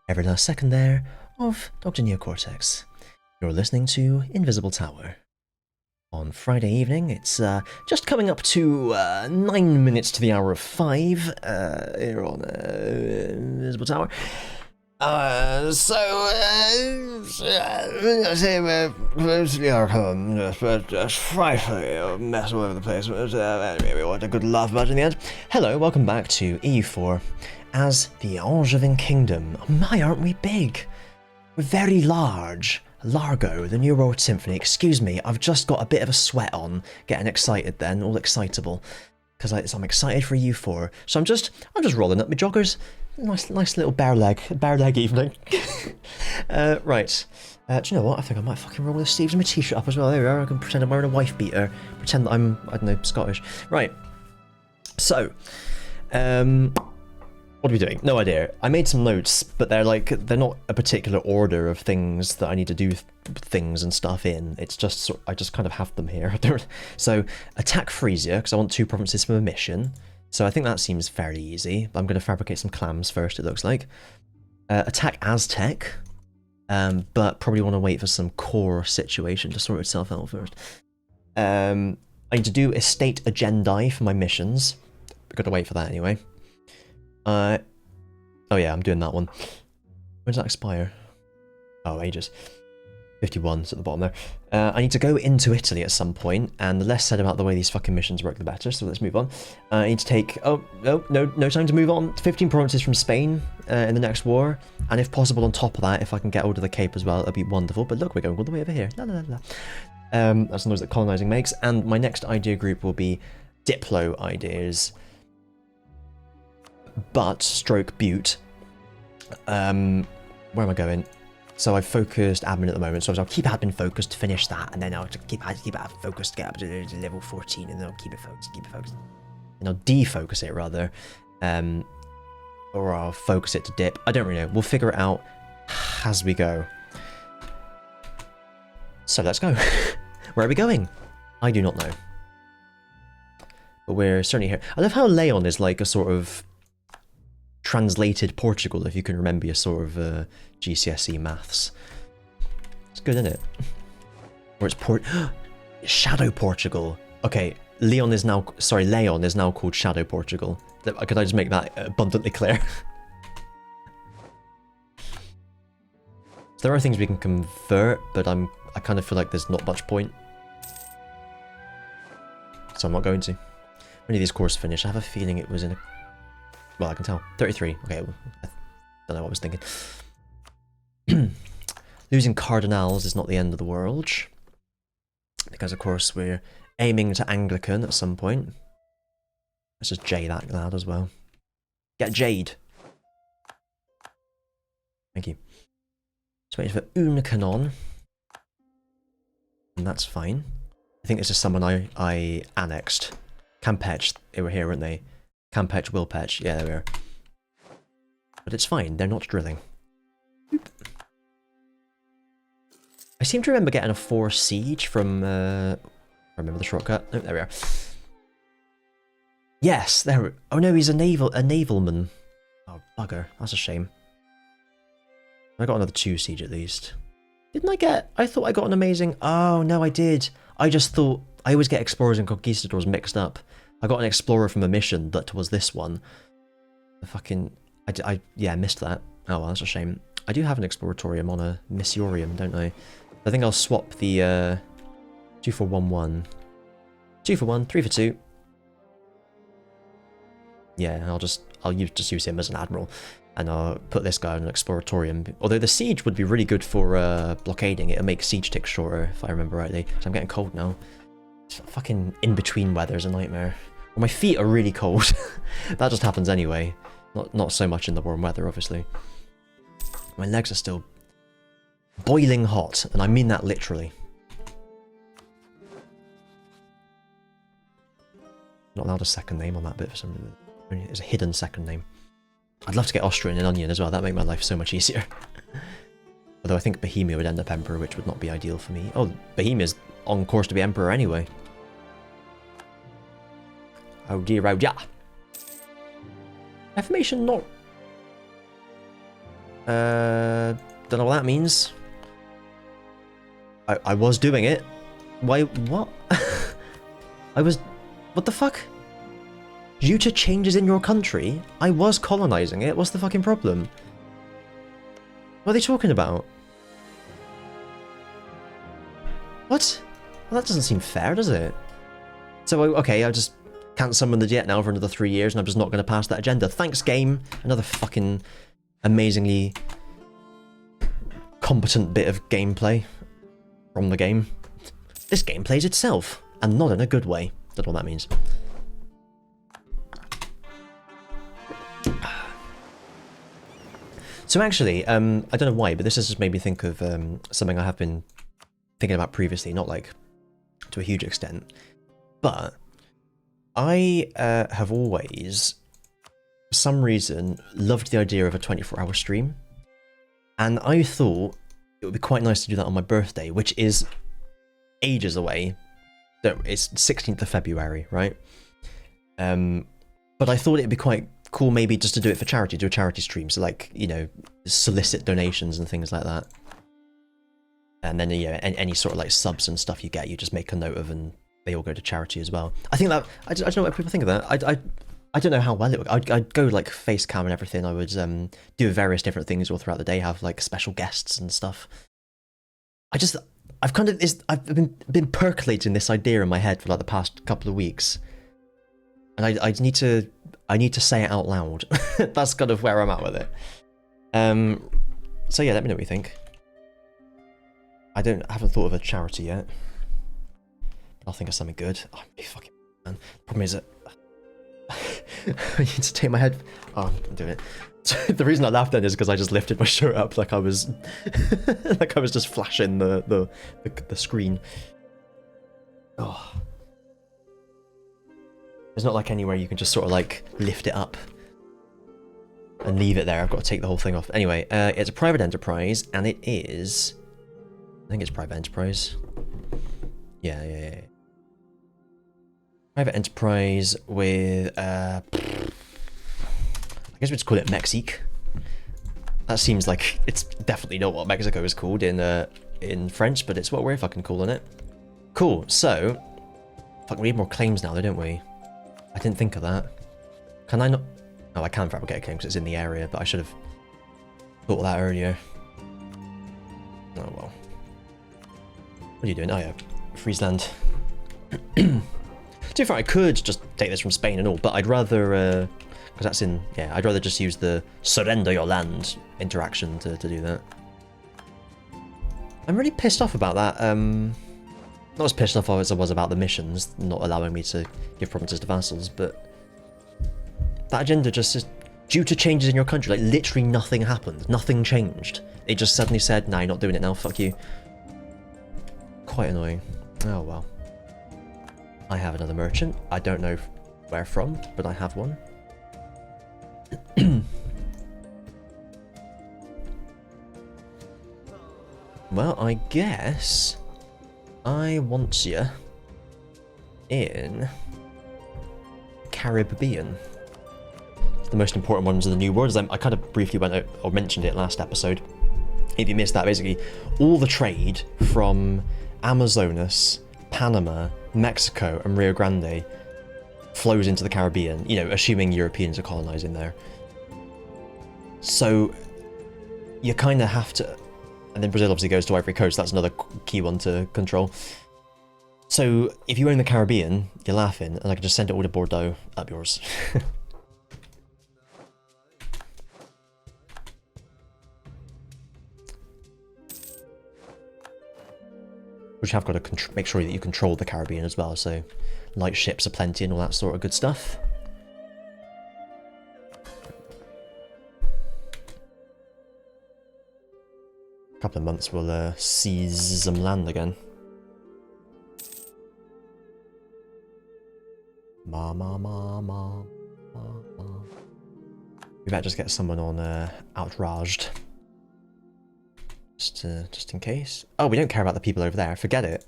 every last second there of Dr. Neocortex. You're listening to Invisible Tower. On Friday evening, it's just coming up to 9 minutes to the hour of 5 here on Invisible Tower. Mostly our home, but frightfully mess all over the place. Maybe we want a good laugh about it in the end. Hello, welcome back to EU4 as the Angevin Kingdom. Oh my, aren't we big? We're very large. Largo, the New World Symphony. Excuse me, I've just got a bit of a sweat on, getting excited then, all excitable. Because I'm excited for EU4. So I'm just rolling up my joggers. Nice little bare leg evening. Right. Do you know what? I think I might fucking roll the sleeves of my t-shirt up as well. There we are. I can pretend I'm wearing a wife beater. Pretend that I'm, I don't know, Scottish. Right. So, what are we doing? No idea. I made some notes, but they're not a particular order of things that I need to do things and stuff in. It's just, I just kind of have them here. So, attack Frisia, because I want 2 provinces from a mission. So I think that seems fairly easy. I'm going to fabricate some clams first, it looks like. Attack Aztec, but probably want to wait for some core situation to sort itself out first. I need to do estate agendae for my missions. I've got to wait for that anyway. Oh yeah, I'm doing that one. When does that expire? Oh, ages. 51's at the bottom there. I need to go into Italy at some point, and the less said about the way these fucking missions work, the better, so let's move on. I need to take... Oh, no time to move on. 15 provinces from Spain in the next war, and if possible on top of that, if I can get hold of the Cape as well, that'd be wonderful. But look, we're going all the way over here. La la la la. That's the noise that colonising makes, and my next idea group will be Diplo ideas. But, stroke butte. Where am I going? So I've focused admin at the moment, so I'll keep admin focused to finish that, and then I'll keep it focused to get up to level 14, and then I'll keep it focused. And I'll defocus it, rather. Or I'll focus it to dip. I don't really know. We'll figure it out as we go. So let's go. Where are we going? I do not know. But we're certainly here. I love how Leon is like a sort of translated Portugal, if you can remember your sort of GCSE maths. It's good, isn't it? Or it's Shadow Portugal. Okay, Leon is now called Shadow Portugal. Could I just make that abundantly clear? So there are things we can convert, but I kind of feel like there's not much point. So I'm not going to. When did these cores finish? I have a feeling it was in a... Well, I can tell. 33. Okay, well, I don't know what I was thinking. Losing cardinals is not the end of the world. Because, of course, we're aiming to Anglican at some point. Let's just J that lad as well. Get Jade. Thank you. Just waiting for Uncanon. And that's fine. I think this is someone I annexed. Campeche, they were here, weren't they? Campeche, Wilpeche, yeah, there we are. But it's fine, they're not drilling. Boop. I seem to remember getting a 4 siege from, I remember the shortcut. Oh, there we are. Yes, there. Oh no, he's a navalman. Oh, bugger, that's a shame. I got another 2 siege at least. Didn't I get, I thought I got an amazing, oh no, I did. I just thought, I always get explorers and conquistadors mixed up. I got an explorer from a mission that was this one. The fucking... yeah, I missed that. Oh well, that's a shame. I do have an exploratorium on a missiorium, don't I? I think I'll swap the 2 for 1 1. 2 for 1, 3 for 2. Yeah, I'll just use him as an admiral. And I'll put this guy on an exploratorium. Although the siege would be really good for blockading. It'll make siege ticks shorter, if I remember rightly. So I'm getting cold now. Fucking in-between weather's a nightmare. Well, my feet are really cold. That just happens anyway. Not so much in the warm weather, obviously. My legs are still boiling hot, and I mean that literally. Not allowed a second name on that bit for some reason. It's a hidden second name. I'd love to get Austrian and Onion as well. That'd make my life so much easier. Although I think Bohemia would end up Emperor, which would not be ideal for me. Oh, Bohemia's on course to be Emperor anyway. Oh dear, oh yeah. Reformation not... Don't know what that means. I was doing it. Why? What? I was... What the fuck? Due to changes in your country, I was colonizing it. What's the fucking problem? What are they talking about? What? Well, that doesn't seem fair, does it? So, okay, I just can't summon the jet now for another 3 years, and I'm just not going to pass that agenda. Thanks, game. Another fucking amazingly competent bit of gameplay from the game. This game plays itself, and not in a good way. Don't know what that means. So actually, I don't know why, but this has just made me think of something I have been thinking about previously, not like to a huge extent, but I have always, for some reason, loved the idea of a 24-hour stream, and I thought it would be quite nice to do that on my birthday, which is ages away. It's 16th of February, right? But I thought it'd be quite cool maybe just to do it for charity, do a charity stream, so like, you know, solicit donations and things like that. And then, you know, any sort of like subs and stuff you get, you just make a note of, and they all go to charity as well. I think that, I don't know what people think of that. I don't know how well it would. I'd go like face cam and everything. I would do various different things all throughout the day, have like special guests and stuff. I've been percolating this idea in my head for like the past couple of weeks, and I need to say it out loud. That's kind of where I'm at with it. So yeah, let me know what you think. I haven't thought of a charity yet. But I'll think of something good. Oh, I'm fucking man. Problem is that I need to take my head. Oh, I'm doing it. The reason I laughed then is because I just lifted my shirt up like I was like I was just flashing the screen. Oh. There's not like anywhere you can just sort of like lift it up and leave it there. I've got to take the whole thing off. Anyway, it's a private enterprise, and it is, I think it's private enterprise. Yeah. Private enterprise with I guess we just call it Mexique. That seems like it's definitely not what Mexico is called in French, but it's what we're fucking calling it. Cool. So, fuck, we need more claims now, though, don't we? I didn't think of that. Can I not? Oh, I can fabricate a claim because it's in the area, but I should have thought of that earlier. Oh well. What are you doing? Oh yeah, Friesland. To be fair, I could just take this from Spain and all, but I'd rather, because that's in, yeah, I'd rather just use the surrender your land interaction to do that. I'm really pissed off about that. Not as pissed off as I was about the missions not allowing me to give provinces to vassals, but that agenda just is due to changes in your country. Like, literally nothing happened. Nothing changed. It just suddenly said, nah, you're not doing it now, fuck you. Quite annoying. Oh well. I have another merchant. I don't know where from, but I have one. Well, I guess I want you in Caribbean. It's the most important ones of the New World. I kind of briefly went out, or mentioned it last episode. If you missed that, basically, all the trade from Amazonas, Panama, Mexico, and Rio Grande flows into the Caribbean, you know, assuming Europeans are colonizing there. So you kind of have to, and then Brazil obviously goes to Ivory Coast. That's another key one to control. So if you own the Caribbean, you're laughing, and I can just send it all to Bordeaux, up yours. Which have got to make sure that you control the Caribbean as well, so light ships are plenty and all that sort of good stuff. A couple of months we'll seize some land again. We better just get someone on outraged. Just in case. Oh, we don't care about the people over there. Forget it.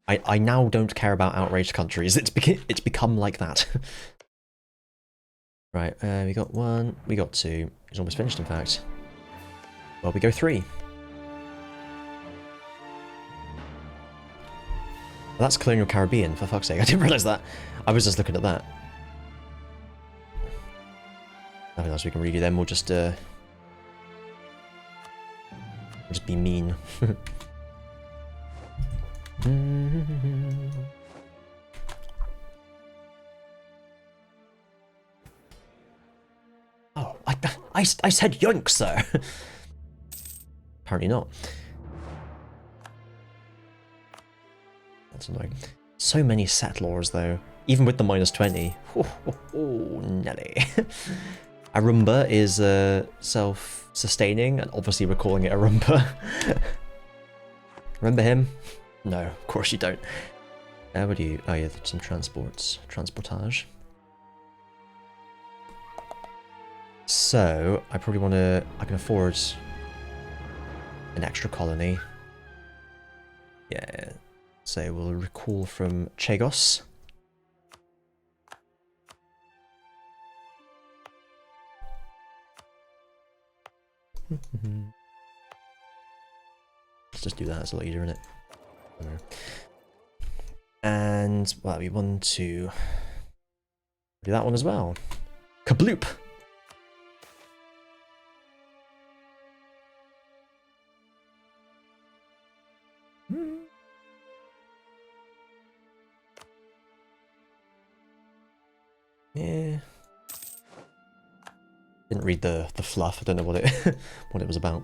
I now don't care about outraged countries. It's become like that. Right. We got one. We got two. It's almost finished, in fact. Well, we go 3. Well, that's Colonial Caribbean, for fuck's sake. I didn't realise that. I was just looking at that. Nothing else we can really do then. We'll just be mean. Oh, I said yoink, sir. Apparently not. That's annoying. So many settlers, though. Even with the -20. Oh, Nelly. Arumba is self-sustaining, and obviously we're calling it Arumba. Remember him? No, of course you don't. What do you... Oh yeah, some transports. Transportage. So, I probably want to... I can afford an extra colony. Yeah. So we'll recall from Chagos. Let's just do that, it's a lot easier, isn't it? And, well, we want to do that one as well. Kabloop! Yeah. Didn't read the fluff. I don't know what it what it was about.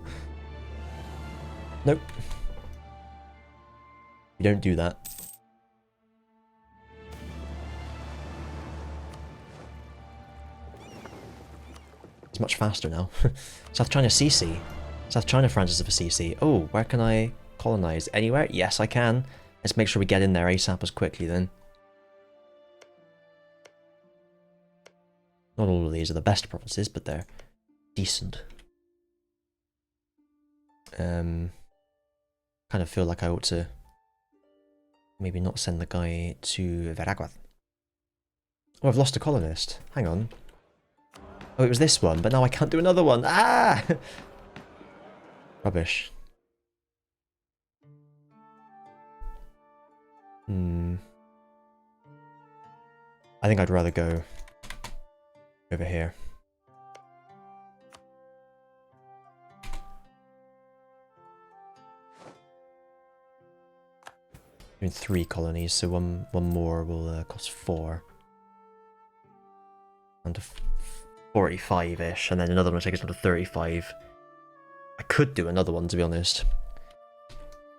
Nope. You don't do that. It's much faster now. South China CC. South China Francis of Assisi. Oh, where can I colonize? Anywhere? Yes, I can. Let's make sure we get in there ASAP as quickly then. Not all of these are the best provinces, but they're decent. Kind of feel like I ought to maybe not send the guy to Veragua. Oh, I've lost a colonist. Hang on. Oh, it was this one, but now I can't do another one. Ah! Rubbish. I think I'd rather go over here. Doing 3 colonies, so one more will cost 4. Down to 45-ish, and then another one will take us down to 35. I could do another one, to be honest,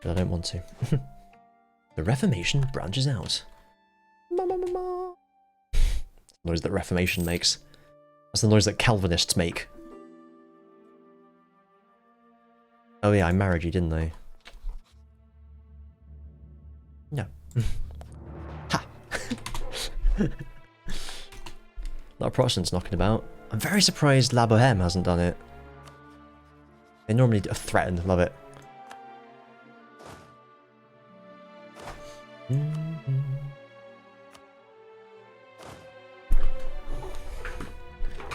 but I don't want to. The Reformation branches out. Ma ma ma ma. The noise that Reformation makes. That's the noise that Calvinists make. Oh yeah, I married you, didn't I? No. Ha! A lot of Protestants knocking about. I'm very surprised La Boheme hasn't done it. They normally threaten, love it.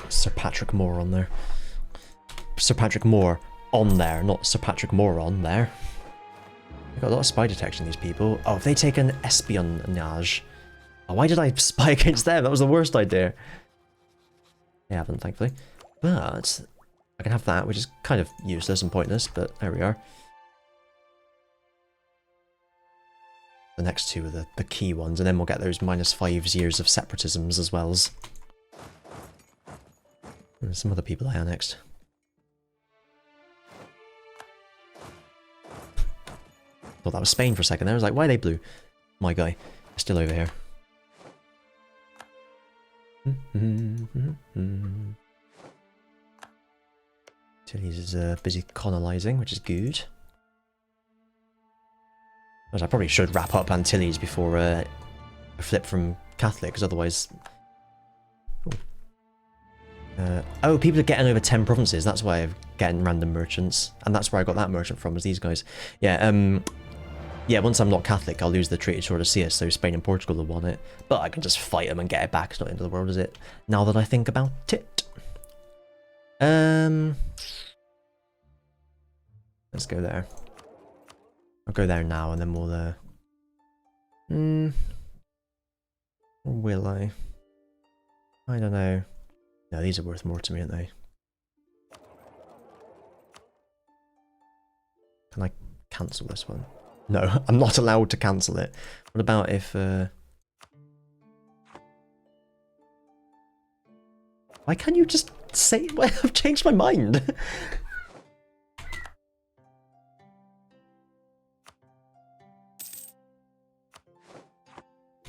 Sir Patrick Moore on there. Sir Patrick Moore on there, not Sir Patrick Moore on there. They've got a lot of spy detection, these people. Oh, if they take an espionage. Oh, why did I spy against them? That was the worst idea. They haven't, thankfully. But I can have that, which is kind of useless and pointless, but there we are. The next two are the key ones, and then we'll get those -5 years of separatisms as well as... There's some other people I annexed. Thought that was Spain for a second there. I was like, why are they blue? My guy. They're still over here. Tilly's is busy colonizing, which is good. As I probably should wrap up Antilles before I flip from Catholic, because otherwise... oh, people are getting over 10 provinces. That's why I'm getting random merchants. And that's where I got that merchant from, was these guys. Yeah, yeah, once I'm not Catholic, I'll lose the Treaty of Tordesillas, so Spain and Portugal will want it. But I can just fight them and get it back. It's not the end of the world, is it? Now that I think about it. Let's go there. I'll go there now and then we'll or will I? I don't know. No, these are worth more to me, aren't they? Can I cancel this one? No, I'm not allowed to cancel it. What about if why can't you just say well, I've changed my mind?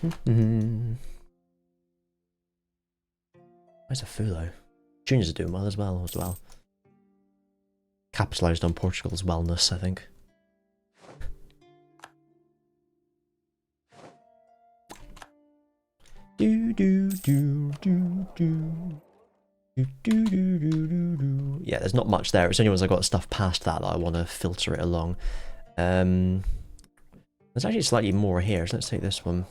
Where's a Fulo? Juniors are doing well as well. Capitalised on Portugal's wellness, I think. Do do do do do. Yeah, there's not much there. It's only once I got stuff past that I want to filter it along. There's actually slightly more here, so let's take this one.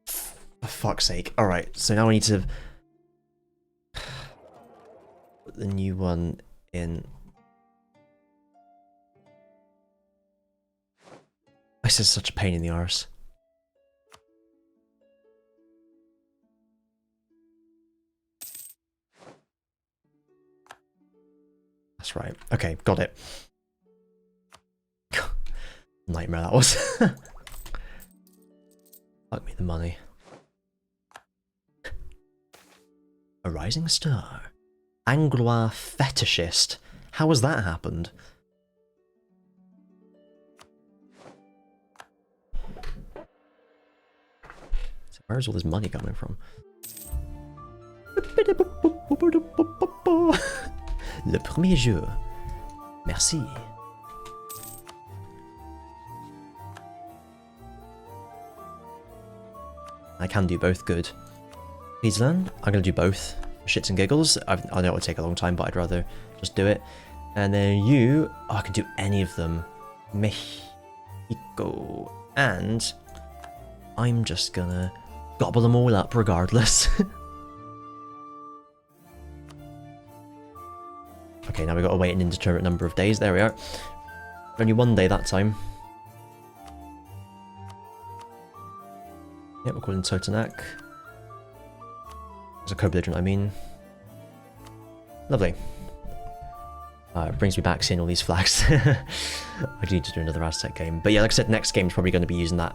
For fuck's sake. Alright, so now I need to put the new one in. This is such a pain in the arse. That's right. Okay, got it. Nightmare that was. Fuck me the money. A rising star. Anglois fetishist. How has that happened? So where's all this money coming from? Le premier jeu. Merci. I can do both good. Please learn. I'm going to do both. Shits and giggles. I know it would take a long time, but I'd rather just do it. And then you... Oh, I can do any of them. Mexico. And I'm just gonna gobble them all up regardless. Okay, now we've got to wait an indeterminate number of days. There we are. Only one day that time. Yep, we're calling Totenak. It's a co-belligerent, I mean. Lovely. It brings me back seeing all these flags. I do need to do another Aztec game. But yeah, like I said, next game is probably going to be using that,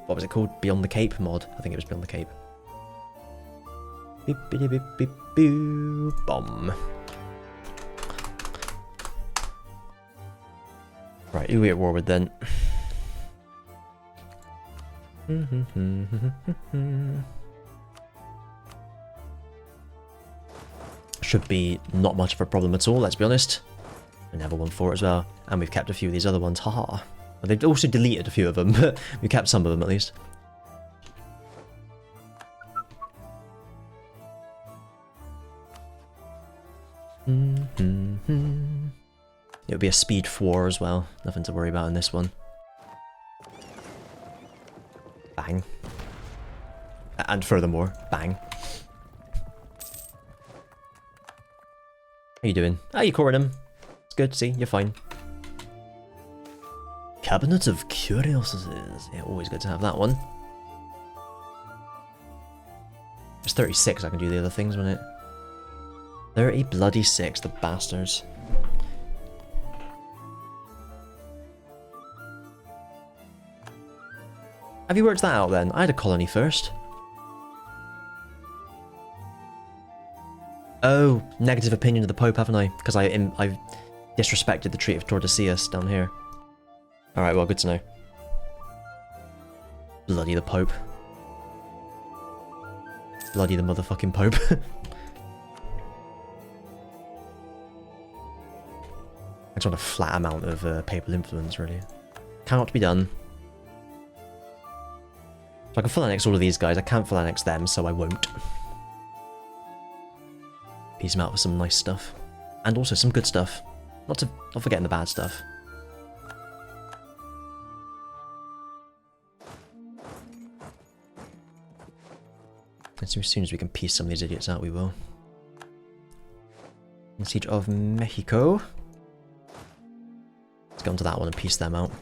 what was it called? Beyond the Cape mod? I think it was Beyond the Cape. Beep, beep, beep, beep, boo, bomb. Right, who are we at war with then? Should be not much of a problem at all, let's be honest. We never won 4 as well. And we've kept a few of these other ones, haha. Well, they've also deleted a few of them, but we kept some of them at least. It would be a speed 4 as well. Nothing to worry about in this one. Bang. And furthermore, bang. How you doing? How you coring him? It's good, see, you're fine. Cabinet of Curiosities. Yeah, always good to have that one. It's 36, I can do the other things, wouldn't it? 30 bloody 6, the bastards. Have you worked that out then? I had a colony first. Oh, negative opinion of the Pope, haven't I? Because I disrespected the Treaty of Tordesillas down here. Alright, well, good to know. Bloody the Pope. Bloody the motherfucking Pope. I just want a flat amount of papal influence, really. Cannot be done. So I can full annex all of these guys. I can't full annex them, so I won't. Piece them out with some nice stuff. And also some good stuff. Not forgetting the bad stuff. And so as soon as we can piece some of these idiots out, we will. Siege of Mexico. Let's get onto that one and piece them out.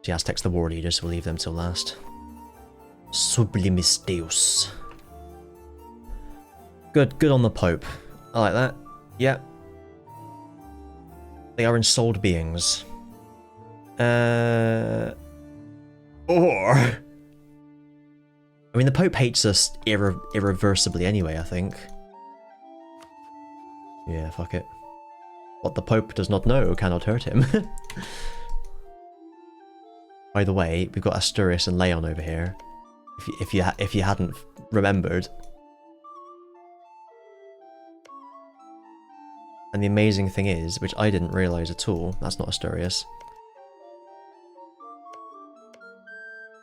The Aztecs, the war leaders, so we'll leave them till last. Sublimis Deus. Good on the Pope. I like that. Yep. They are ensouled beings. Or... I mean, the Pope hates us irreversibly anyway, I think. Yeah, fuck it. What the Pope does not know cannot hurt him. By the way, we've got Asturias and Leon over here. If you hadn't remembered. And the amazing thing is, which I didn't realise at all, that's not Asturias.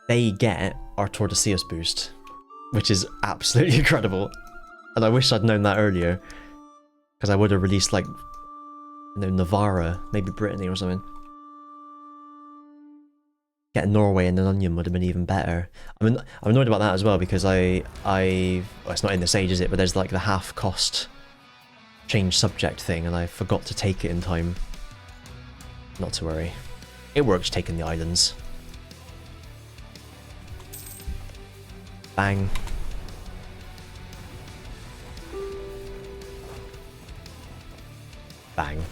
They get our Tordesillas boost, which is absolutely incredible. And I wish I'd known that earlier, because I would have released, like, you know, Navarra, maybe Brittany or something. Getting Norway and an onion would have been even better. I mean, I'm annoyed about that as well, because well, it's not in this age, is it? But there's like the half cost change subject thing, and I forgot to take it in time. Not to worry. It works taking the islands. Bang. Bang.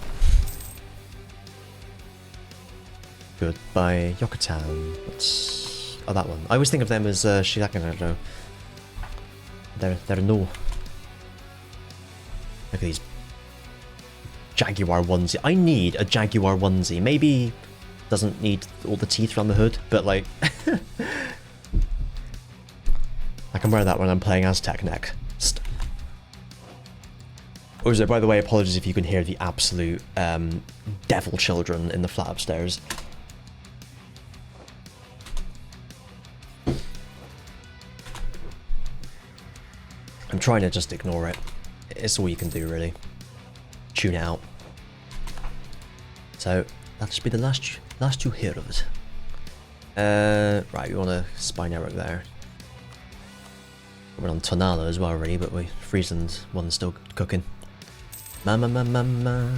Goodbye, Yucatan. What's... Oh, that one. I always think of them as Shirakan. They're no. Look at these Jaguar onesie. I need a Jaguar onesie. Maybe doesn't need all the teeth around the hood, but like... I can wear that when I'm playing Aztec next. Also, by the way, apologies if you can hear the absolute devil children in the flat upstairs. I'm trying to just ignore it. It's all you can do, really. Tune it out. So, that'll just be the last you hear of it. Right, we want a spine Eric there. We're on Tonala as well, really, but Friesland's one's still cooking. Mama.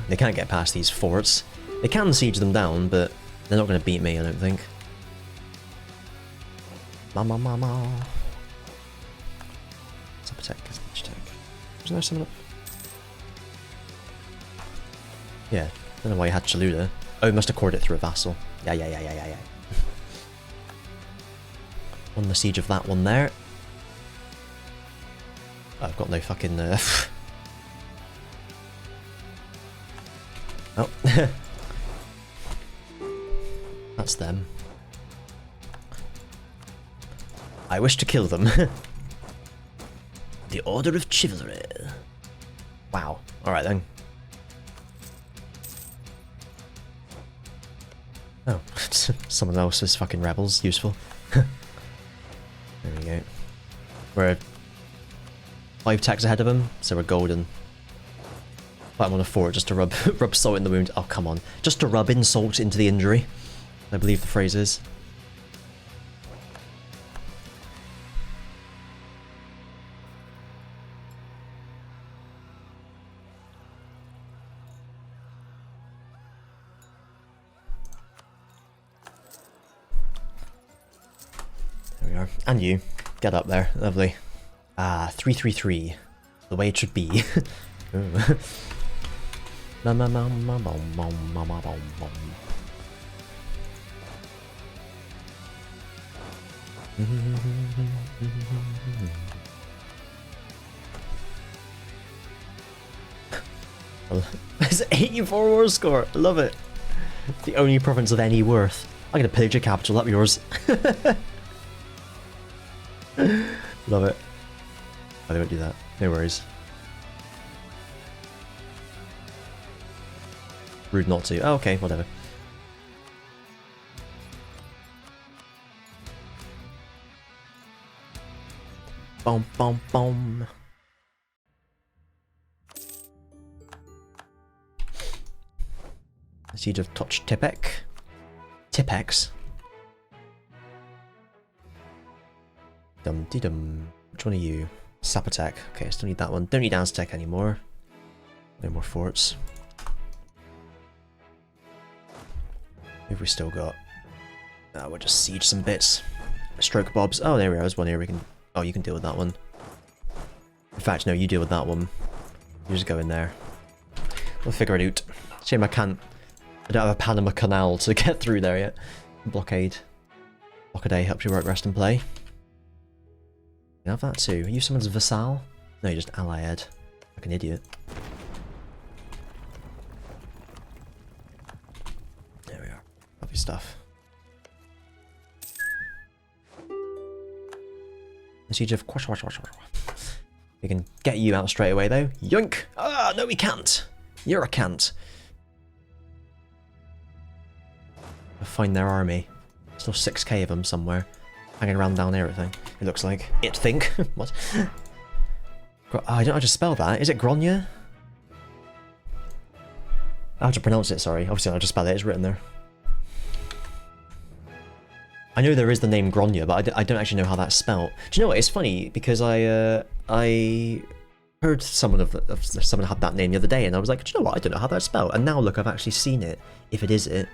They can't get past these forts. They can siege them down, but they're not going to beat me, I don't think. Mama. Attack. Wasn't there someone up? Yeah, I don't know why you had Chaluda. Oh, he must have cored it through a vassal. Yeah. On the siege of that one there. Oh, I've got no fucking... Oh. That's them. I wish to kill them. The Order of Chivalry. Wow. Alright then. Oh, someone else's fucking rebels. Useful. There we go. We're 5 techs ahead of him, so we're golden. But I'm on a 4 just to rub salt in the wound. Oh, come on. Just to rub in salt into the injury, I believe the phrase is. And you. Get up there. Lovely. 333. The way it should be. It's 84 war score. I love it. The only province of any worth. I'm gonna pillage your capital. That'll be yours. Love it. Oh, they won't do that. No worries. Rude not to. Oh, okay, whatever. Boom. Siege of Toch Tipek. Tipex. Dum-de-dum. Which one are you? Sapatek. Okay, I still need that one. Don't need Aztec anymore. No more forts. Who've we still got? We'll just siege some bits. Stroke bobs. Oh, there we are. There's one here we can... Oh, you can deal with that one. In fact, no, you deal with that one. You just go in there. We'll figure it out. Shame I can't... I don't have a Panama Canal to get through there yet. Blockade. Blockade helps you work, rest and play. You have that too. Are you someone's vassal? No, you're just allied. Like an idiot. There we are. Lovely stuff. Siege of we can get you out straight away though. Yoink! Ah, no we can't! You're a can't. I'll find their army. Still 6k of them somewhere. Hanging around down here, I think. It looks like. It think? What? I don't know how to spell that. Is it Gronya? I have to pronounce it, sorry. Obviously I have to spell it, it's written there. I know there is the name Gronya, but I don't actually know how that's spelled. Do you know what? It's funny because I heard someone someone had that name the other day, and I was like, do you know what? I don't know how that's spelled. And now look, I've actually seen it. If it is it.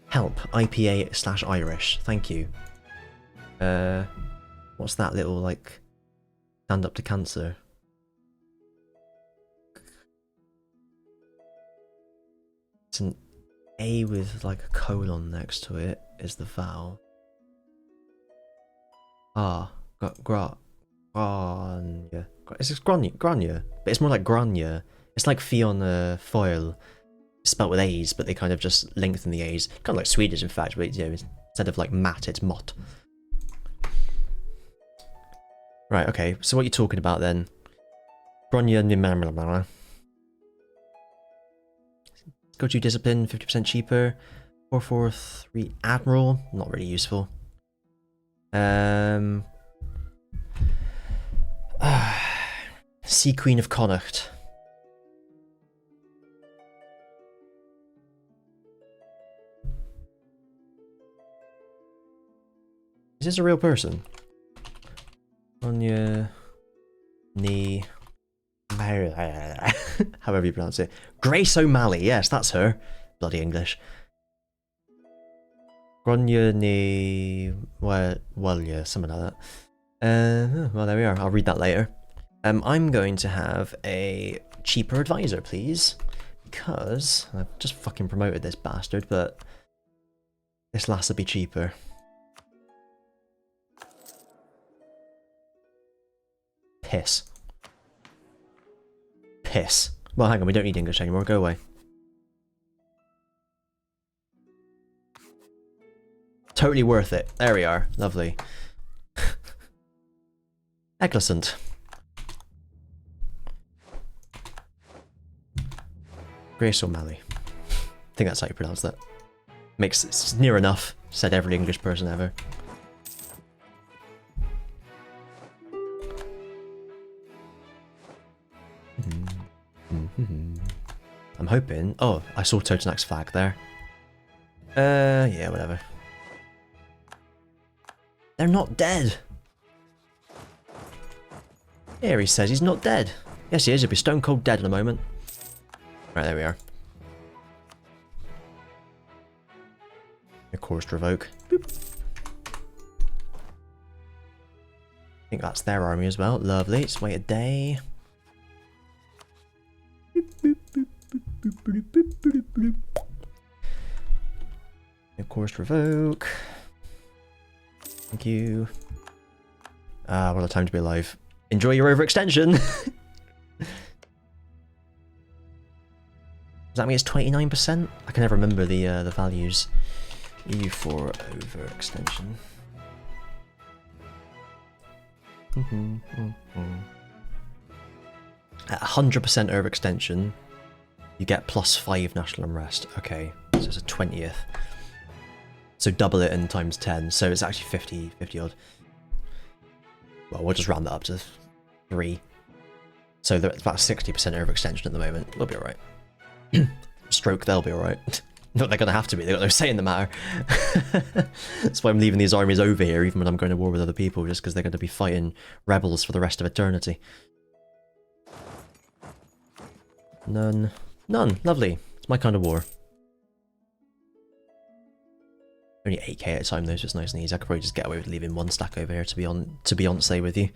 Help IPA/Irish. Thank you. What's that little like? Stand up to cancer. It's an A with like a colon next to it is the vowel. Ah, Grania. It's just Grania, but it's more like Grania. It's like Fiona Foyle, spelt with A's, but they kind of just lengthen the A's. Kind of like Swedish, in fact, but you know, instead of like Matt, it's Mott. Right, okay, so what are you talking about then? Grania. Go to discipline, 50% cheaper. 443 Admiral, not really useful. Sea Queen of Connacht. Is this a real person? Anya... Knee... However you pronounce it. Grace O'Malley, yes, that's her. Bloody English. Gronya ni... Well, yeah, something like that. Well, there we are. I'll read that later. I'm going to have a cheaper advisor, please. Because I've just fucking promoted this bastard, but this lass will be cheaper. Piss. Piss. Well, hang on, we don't need English anymore. Go away. Totally worth it. There we are. Lovely. Excellent. Grace O'Malley. I think that's how you pronounce that. Makes it's near enough. Said every English person ever. I'm hoping... Oh, I saw Totenak's flag there. Yeah, whatever. They're not dead! Here he says he's not dead. Yes, he is. He'll be stone cold dead in a moment. Right, there we are. A course to revoke. Boop. I think that's their army as well. Lovely. Let's wait a day. Of course, revoke. Thank you. Ah, what a time to be alive. Enjoy your overextension! Does that mean it's 29%? I can never remember the values. EU4 overextension. At 100% overextension, you get +5 national unrest. Okay, so it's a 20th. So double it and times 10, so it's actually 50 odd. Well, we'll just round that up to 3. So it's about 60% overextension at the moment. We'll be alright. Stroke, they'll be alright. Not they're gonna have to be, they've got no say in the matter. That's why I'm leaving these armies over here, even when I'm going to war with other people, just because they're going to be fighting rebels for the rest of eternity. None. None. Lovely. It's my kind of war. Only 8k at a time though, so it's nice and easy. I could probably just get away with leaving 1 stack over here, to be honest with you.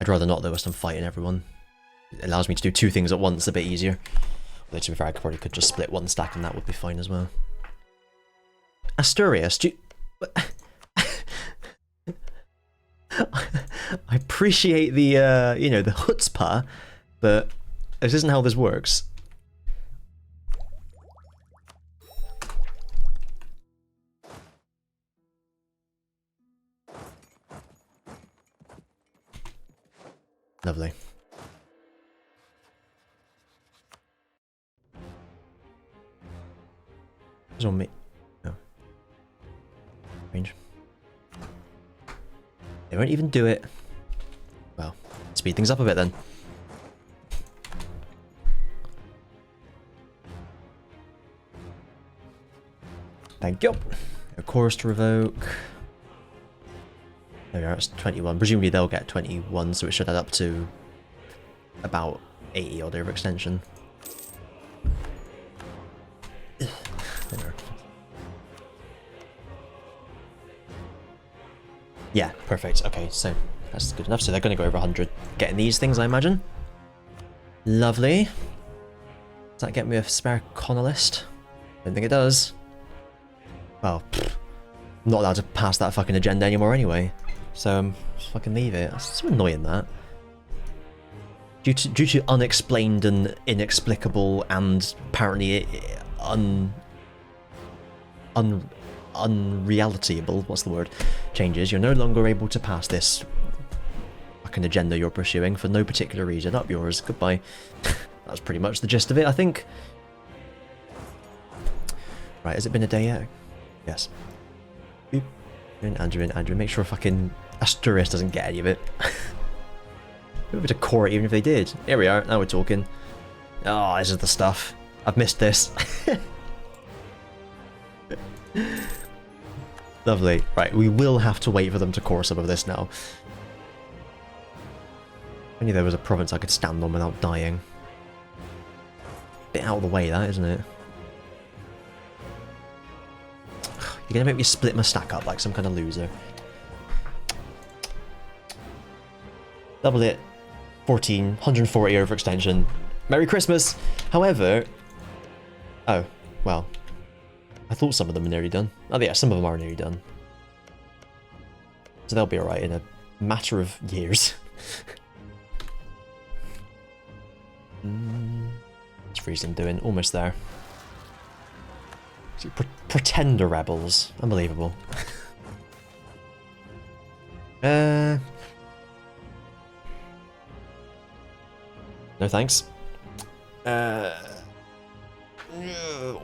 I'd rather not though, whilst I'm fighting everyone. It allows me to do 2 things at once a bit easier. Although to be fair, I probably could just split 1 stack and that would be fine as well. Asturias, do you... I appreciate the, you know, the chutzpah, but this isn't how this works. Lovely. It's on me. Oh. Range. They won't even do it. Well, speed things up a bit then. Thank you. A chorus to revoke. There we are, it's 21. Presumably they'll get 21, so it should add up to about 80 odd overextension. There we are. Yeah, perfect. Okay, so that's good enough. So they're going to go over 100. Getting these things, I imagine. Lovely. Does that get me a spare colonist? Don't think it does. Well, I'm not allowed to pass that fucking agenda anymore anyway. So just fucking leave it. That's so annoying, that. Due to unexplained and inexplicable and apparently unrealityable, what's the word, changes, you're no longer able to pass this fucking agenda you're pursuing for no particular reason. Up yours. Goodbye. That's pretty much the gist of it, I think. Right, has it been a day yet? Yes. Boop. Angevin, make sure fucking Asturias doesn't get any of it. A bit of core even if they did. Here we are, now we're talking. Oh, this is the stuff. I've missed this. Lovely. Right, we will have to wait for them to core some of this now. If only there was a province I could stand on without dying. Bit out of the way, that, isn't it? You're gonna make me split my stack up like some kind of loser. Double it. 14, 140 overextension. Merry Christmas! However... Oh, well. I thought some of them were nearly done. Oh yeah, some of them are nearly done. So they'll be alright in a matter of years. What's Friesland doing? Almost there. Pretender rebels. Unbelievable. No thanks.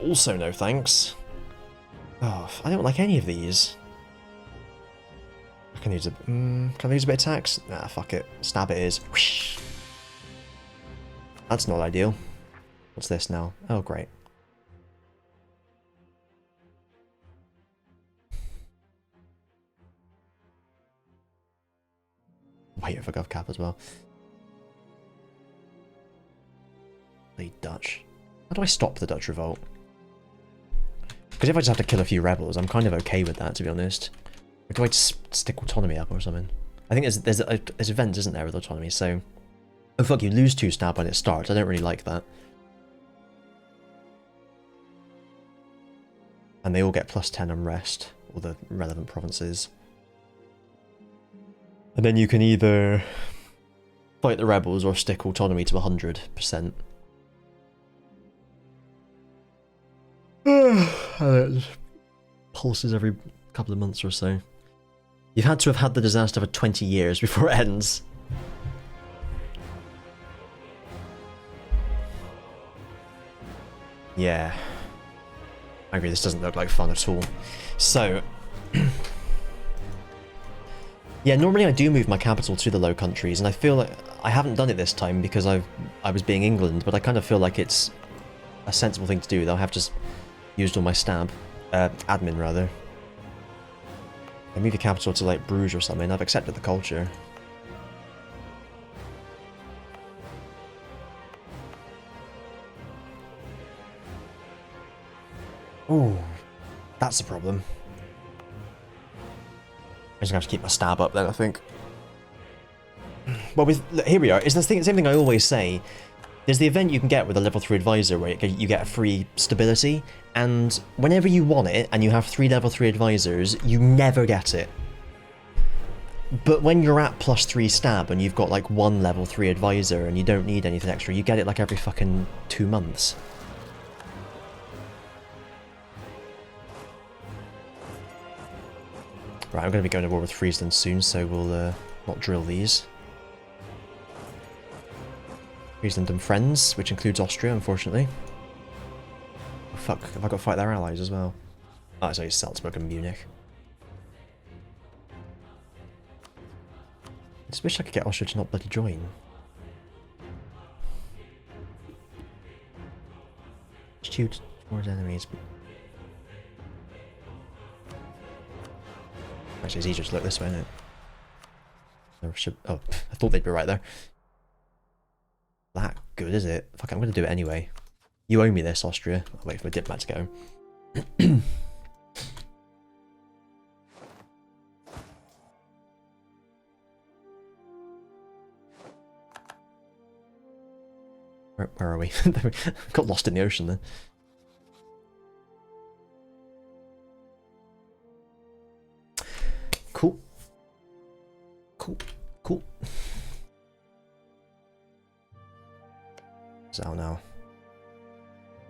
Also no thanks. Oh, I don't like any of these. I can use a... can I use a bit of tax? Nah, fuck it. Stab it is. Whoosh. That's not ideal. What's this now? Oh, great. Wait for GovCap as well. The Dutch. How do I stop the Dutch revolt? Because if I just have to kill a few rebels, I'm kind of okay with that, to be honest. Or do I just stick autonomy up or something? I think there's events, isn't there, with autonomy, so... Oh fuck, you lose 2 stab when it starts. I don't really like that. And they all get +10 unrest, all the relevant provinces. And then you can either fight the rebels or stick autonomy to 100%. It just pulses every couple of months or so. You've had to have had the disaster for 20 years before it ends. Yeah. I agree, this doesn't look like fun at all. So... yeah, normally I do move my capital to the Low Countries, and I feel like I haven't done it this time because I was being England, but I kind of feel like it's a sensible thing to do, though I have just used all my stab. Admin, rather. I move the capital to, like, Bruges or something. I've accepted the culture. Ooh. That's the problem. I'm just gonna have to keep my stab up then, I think. Well, here we are. It's the same thing I always say. There's the event you can get with a level 3 advisor where you get a free stability, and whenever you want it and you have 3 level 3 advisors, you never get it. But when you're at +3 stab and you've got like 1 level 3 advisor and you don't need anything extra, you get it like every fucking 2 months. Right, I'm going to be going to war with Friesland soon, so we'll not drill these. Friesland and friends, which includes Austria, unfortunately. Oh, fuck, have I got to fight their allies as well? Oh, it's only Salzburg and Munich. I just wish I could get Austria to not bloody join. Shoot towards enemies. Actually, it's easier to look this way, isn't it? Oh, I thought they'd be right there. That good, is it? Fuck, I'm gonna do it anyway. You owe me this, Austria. I'll wait for my diplomat to go. Where are we? Got lost in the ocean then. Cool. Cool. What's out now?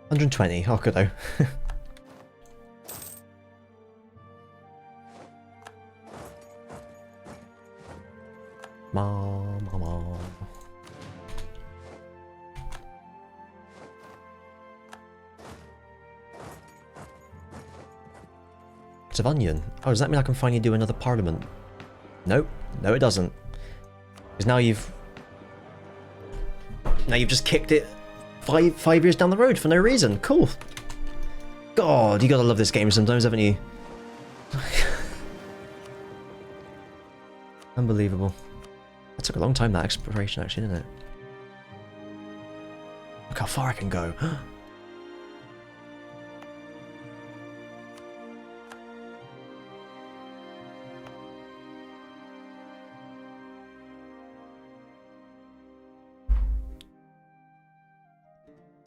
120. Oh, good though. Mom. Savanian. Oh, does that mean I can finally do another parliament? Nope. No, it doesn't. Because now you've just kicked it five years down the road for no reason. Cool. God, you gotta love this game sometimes, haven't you? Unbelievable. That took a long time, that exploration, actually, didn't it? Look how far I can go.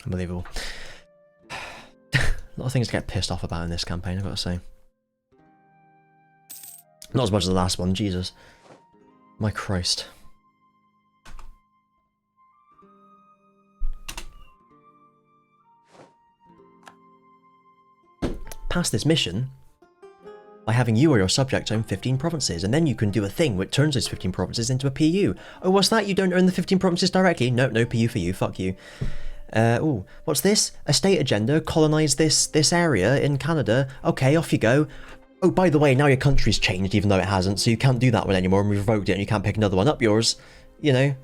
Unbelievable. A lot of things to get pissed off about in this campaign, I've got to say. Not as much as the last one, Jesus. My Christ. Pass this mission by having you or your subject own 15 provinces, and then you can do a thing which turns those 15 provinces into a PU. Oh, what's that? You don't earn the 15 provinces directly? Nope, no PU for you, fuck you. Oh, what's this? A state agenda, colonise this area in Canada. Okay, off you go. Oh, by the way, now your country's changed, even though it hasn't, so you can't do that one anymore, and we've revoked it, and you can't pick another one up yours. You know.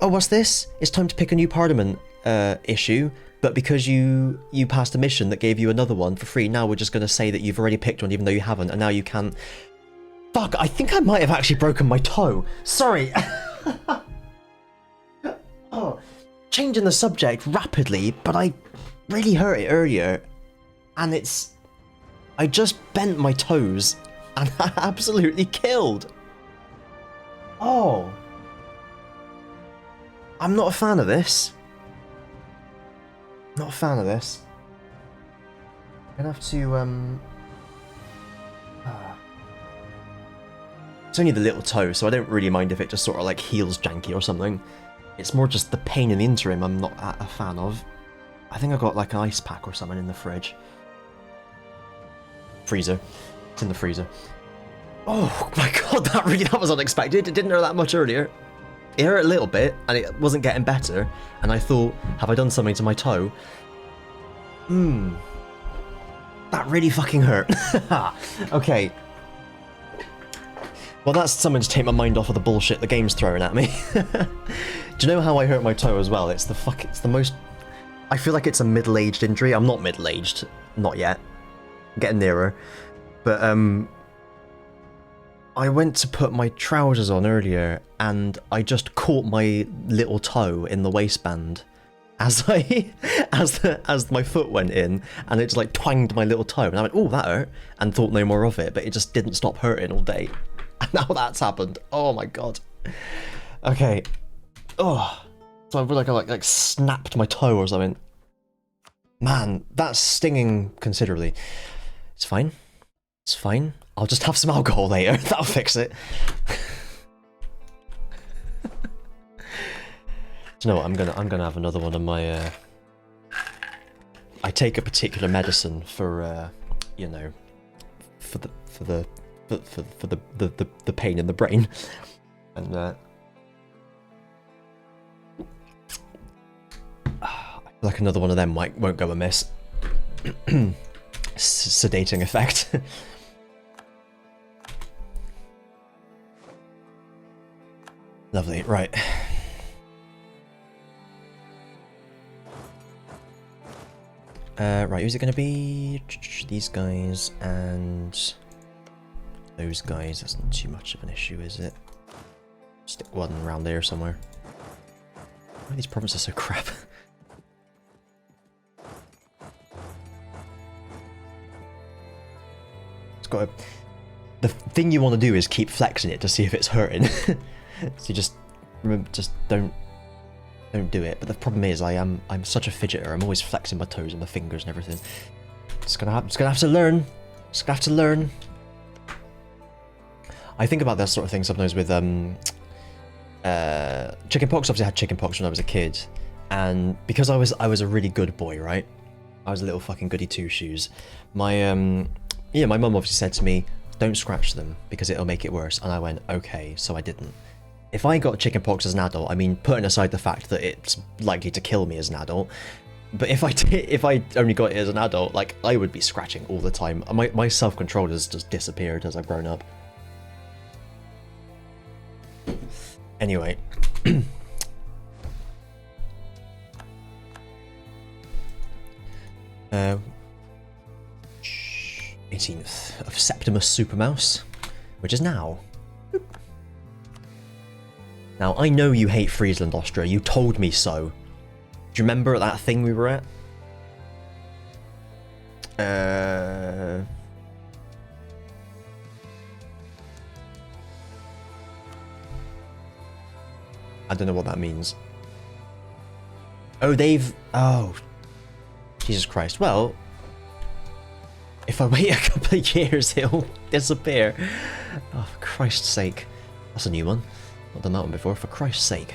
Oh, what's this? It's time to pick a new parliament issue, but because you passed a mission that gave you another one for free, now we're just going to say that you've already picked one, even though you haven't, and now you can't... Fuck, I think I might have actually broken my toe. Sorry. Oh... Changing the subject rapidly, but I really hurt it earlier, and it's... I just bent my toes, and I absolutely killed. Oh. I'm not a fan of this. Not a fan of this. I'm gonna have to, It's only the little toe, so I don't really mind if it just sort of like heals janky or something. It's more just the pain in the interim I'm not a fan of. I think I got like an ice pack or something in the fridge. Freezer. It's in the freezer. Oh my god, that was unexpected. It didn't hurt that much earlier. It hurt a little bit, and it wasn't getting better. And I thought, have I done something to my toe? That really fucking hurt. Okay. Well, that's something to take my mind off of the bullshit the game's throwing at me. Do you know how I hurt my toe as well? It's the most... I feel like it's a middle-aged injury. I'm not middle-aged. Not yet. I'm getting nearer. But, I went to put my trousers on earlier, and I just caught my little toe in the waistband. as I as my foot went in, and it just like twanged my little toe, and I went, oh, that hurt, and thought no more of it, but it just didn't stop hurting all day. And now that's happened. Oh my god. Okay. Oh, so I feel like I like snapped my toe or something. Man, that's stinging considerably. It's fine. It's fine. I'll just have some alcohol later. That'll fix it. Do you know what? I'm gonna have another one of my. I take a particular medicine for, you know, for the pain in the brain, and like another one of them won't go amiss. Sedating effect. Lovely, right. Right, who's it gonna be? These guys and those guys. That's not too much of an issue, is it? Stick one around there somewhere. Why are these provinces so crap? Got the thing you want to do is keep flexing it to see if it's hurting. So you just remember, just don't do it. But the problem is I'm such a fidgeter. I'm always flexing my toes and my fingers and everything. Just gonna have to learn. Just gonna have to learn. I think about that sort of thing sometimes with chickenpox. Obviously I had chickenpox when I was a kid, and because I was a really good boy, right? I was a little fucking goody two shoes. My yeah, my mum obviously said to me, don't scratch them because it'll make it worse. And I went, okay, so I didn't. If I got chickenpox as an adult, I mean, putting aside the fact that it's likely to kill me as an adult, but if I only got it as an adult, like, I would be scratching all the time. My self-control has just disappeared as I've grown up. Anyway. 18th of Septimus Supermouse, which is now. Now, I know you hate Friesland, Austria. You told me so. Do you remember that thing we were at? I don't know what that means. Oh, oh, Jesus Christ. Well, if I wait a couple of years, it'll disappear. Oh, for Christ's sake. That's a new one. Not done that one before, for Christ's sake.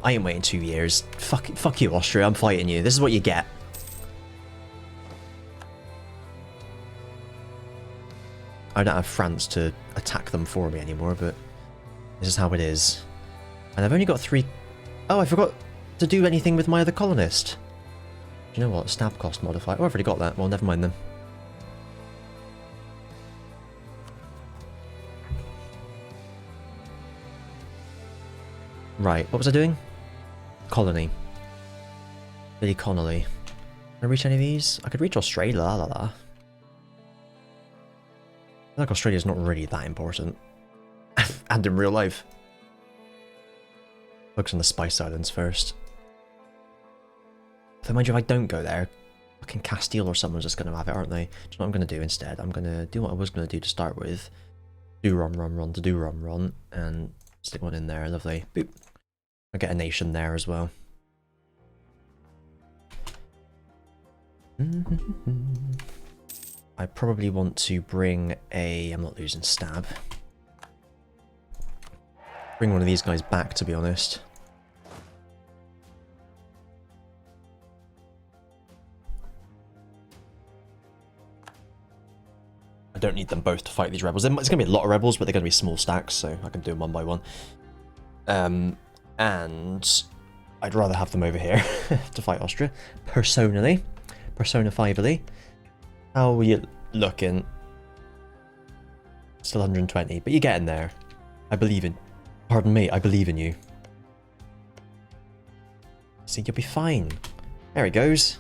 I ain't waiting 2 years. Fuck you, Austria, I'm fighting you. This is what you get. I don't have France to attack them for me anymore, but this is how it is. And I've only got 3... Oh, I forgot to do anything with my other colonist. Do you know what? Stab cost modifier. Oh, I've already got that. Well, never mind then. Right, what was I doing? Colony. Billy Connolly. Can I reach any of these? I could reach Australia, la la la. I feel like Australia's not really that important. And in real life. Focus on the Spice Islands first. So mind you, if I don't go there, fucking Castile or someone's just going to have it, aren't they? Do you know what I'm going to do instead? I'm going to do what I was going to do to start with. Do ron to do ron, and stick one in there. Lovely. Boop. I'll get a nation there as well. I probably want to bring a... I'm not losing stab. Bring one of these guys back, to be honest. I don't need them both to fight these rebels. It's going to be a lot of rebels, but they're going to be small stacks, so I can do them one by one. And I'd rather have them over here to fight Austria. Personally. Persona 5-ly. How are you looking? Still 120, but you're getting there. I believe in... Pardon me, I believe in you. See, you'll be fine. There he goes.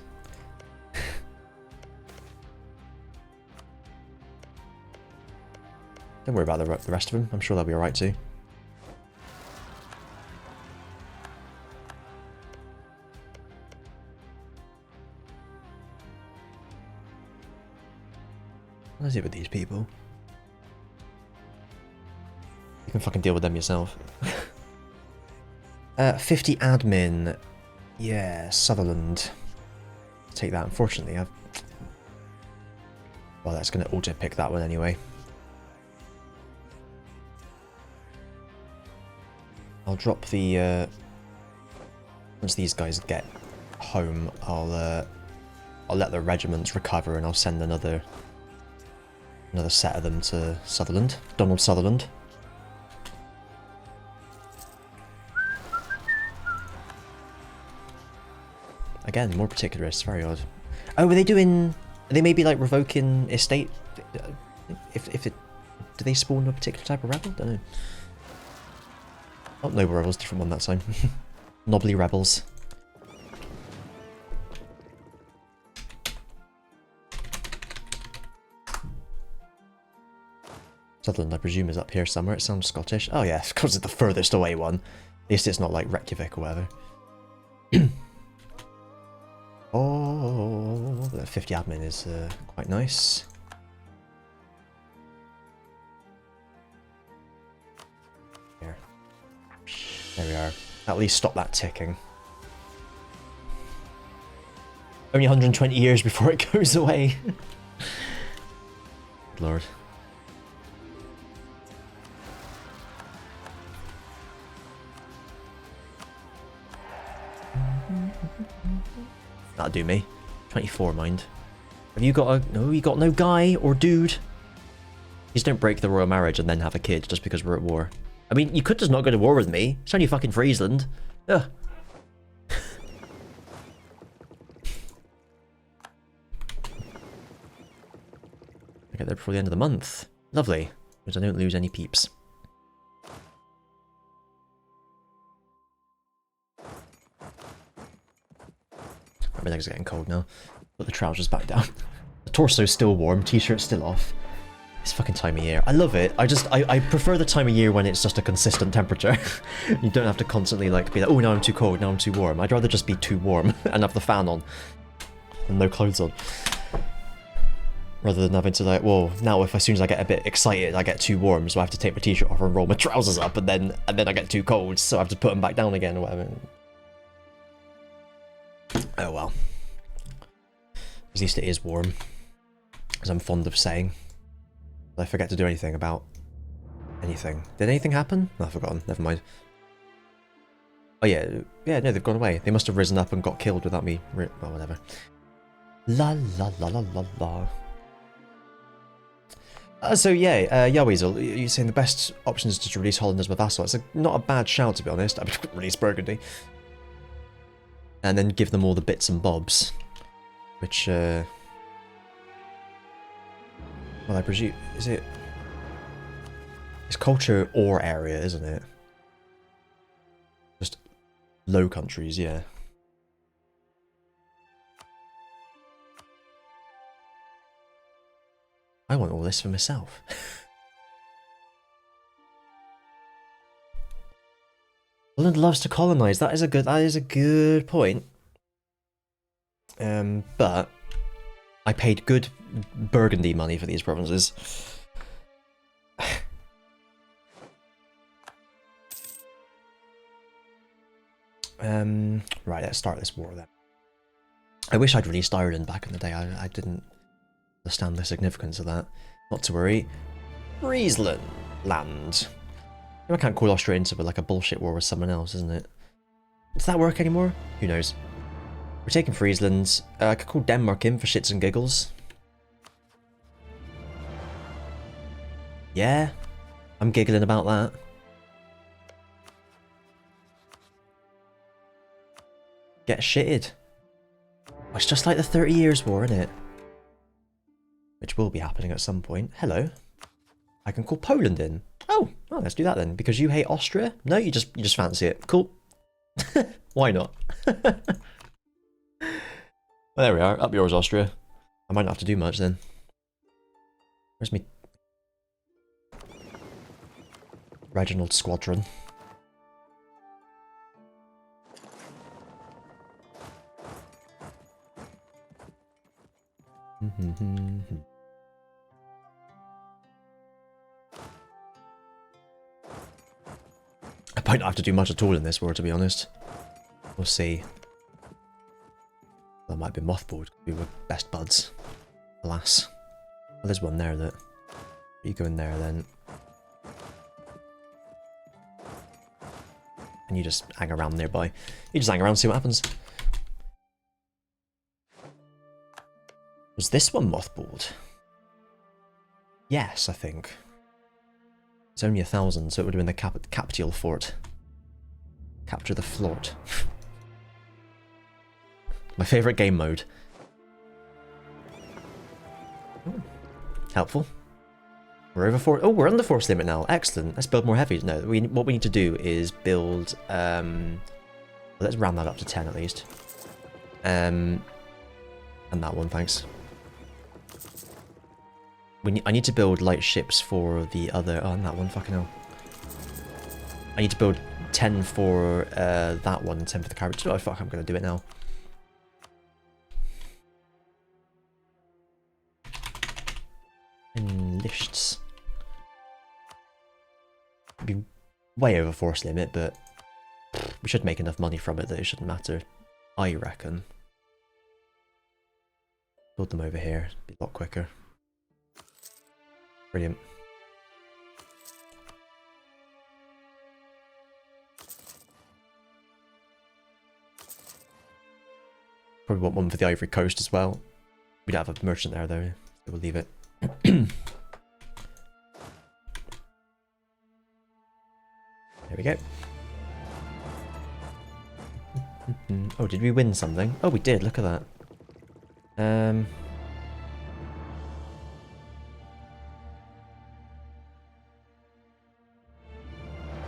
Don't worry about the rest of them. I'm sure they'll be alright too. What is it with these people? You can fucking deal with them yourself. 50 admin. Yeah, Sutherland. Take that. Unfortunately, I've... Well, that's going to auto-pick that one anyway. I'll drop the... Once these guys get home, I'll let the regiments recover and I'll send another set of them to Sutherland. Donald Sutherland. Again, more particularists, very odd. Oh, are they doing... Are they maybe like revoking estate? If it... Do they spawn a particular type of rebel? Don't know. Oh, noble rebels, different one that time. Knobbly rebels. Sutherland, I presume, is up here somewhere. It sounds Scottish. Oh yeah, of course it's the furthest away one. At least it's not like Reykjavik or whatever. Oh, the 50 admin is quite nice. Here. There we are. At least stop that ticking. Only 120 years before it goes away. Good lord. That'll do me. 24, mind. Have you got a... No, you got no guy or dude? Please don't break the royal marriage and then have a kid just because we're at war. I mean, you could just not go to war with me. It's only fucking Friesland. Ugh. I get there before the end of the month. Lovely. Because I don't lose any peeps. My legs are getting cold now. Put the trousers back down. The torso's still warm, t-shirt's still off. It's fucking time of year. I love it. I prefer the time of year when it's just a consistent temperature. You don't have to constantly like be like, oh, now I'm too cold, now I'm too warm. I'd rather just be too warm and have the fan on and no clothes on. Rather than having to like, well, now if as soon as I get a bit excited, I get too warm, so I have to take my t-shirt off and roll my trousers up, and then I get too cold, so I have to put them back down again or whatever. Oh well. At least it is warm, as I'm fond of saying. Did I forget to do anything about anything? Did anything happen? No, I've forgotten. Never mind. Oh yeah, no, they've gone away. They must have risen up and got killed without me. Well, whatever. La la la la la la. So yeah, Yaweasel, you're saying the best option is to release Holland as my vassal. It's not a bad shout, to be honest. I mean, release Burgundy. And then give them all the bits and bobs. Which, well, I presume... Is it... It's culture or area, isn't it? Just low countries, yeah. I want all this for myself. Holland loves to colonize. That is a good point. But I paid good Burgundy money for these provinces. Right, let's start this war then. I wish I'd released Ireland back in the day. I didn't understand the significance of that. Not to worry. Friesland land. I can't call Austria into like a bullshit war with someone else, isn't it? Does that work anymore? Who knows? We're taking Friesland. I could call Denmark in for shits and giggles. Yeah, I'm giggling about that. Get shitted. Oh, it's just like the 30 Years' War, isn't it? Which will be happening at some point. Hello. I can call Poland in. Oh, let's do that then. Because you hate Austria? No, you just fancy it. Cool. Why not? Well, there we are. Up yours, Austria. I might not have to do much then. Where's me? Reginald Squadron. might not have to do much at all in this world, to be honest. We'll see. That might be mothballed. We were best buds. Alas. Well, there's one there that... You go in there then. And you just hang around nearby. You just hang around and see what happens. Was this one mothballed? Yes, I think. It's only 1,000, so it would have been the Captial Fort. Capture the Fort. My favourite game mode. Ooh. Helpful. We're over 4. Oh, we're on the force limit now. Excellent. Let's build more heavies. No, what we need to do is build. Let's round that up to 10 at least. And that one, thanks. I need to build light ships for the other. Oh, and that one, fucking hell. I need to build 10 for that one and 10 for the carriage. Oh fuck, I'm gonna do it now. And lists. Be way over force limit, but we should make enough money from it that it shouldn't matter. I reckon. Build them over here. Be a lot quicker. Brilliant. Probably want one for the Ivory Coast as well. We don't have a merchant there though, so we'll leave it. There we go. Oh, did we win something? Oh, we did, look at that.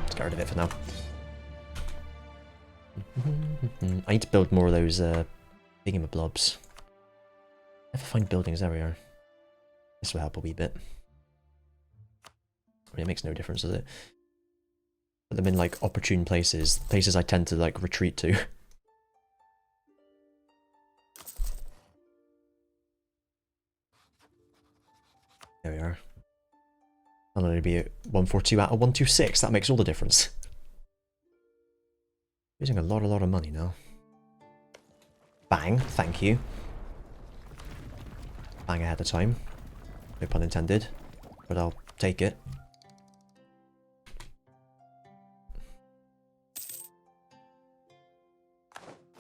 Let's get rid of it for now. I need to build more of those thingamablobs. Never find buildings, there we are. This will help a wee bit. I mean, it makes no difference, does it? Put them in like opportune places. Places I tend to like retreat to. There we are. I'll only be at 142 out of 126. That makes all the difference. Using a lot of money now. Bang, thank you. Bang ahead of time. No pun intended, but I'll take it.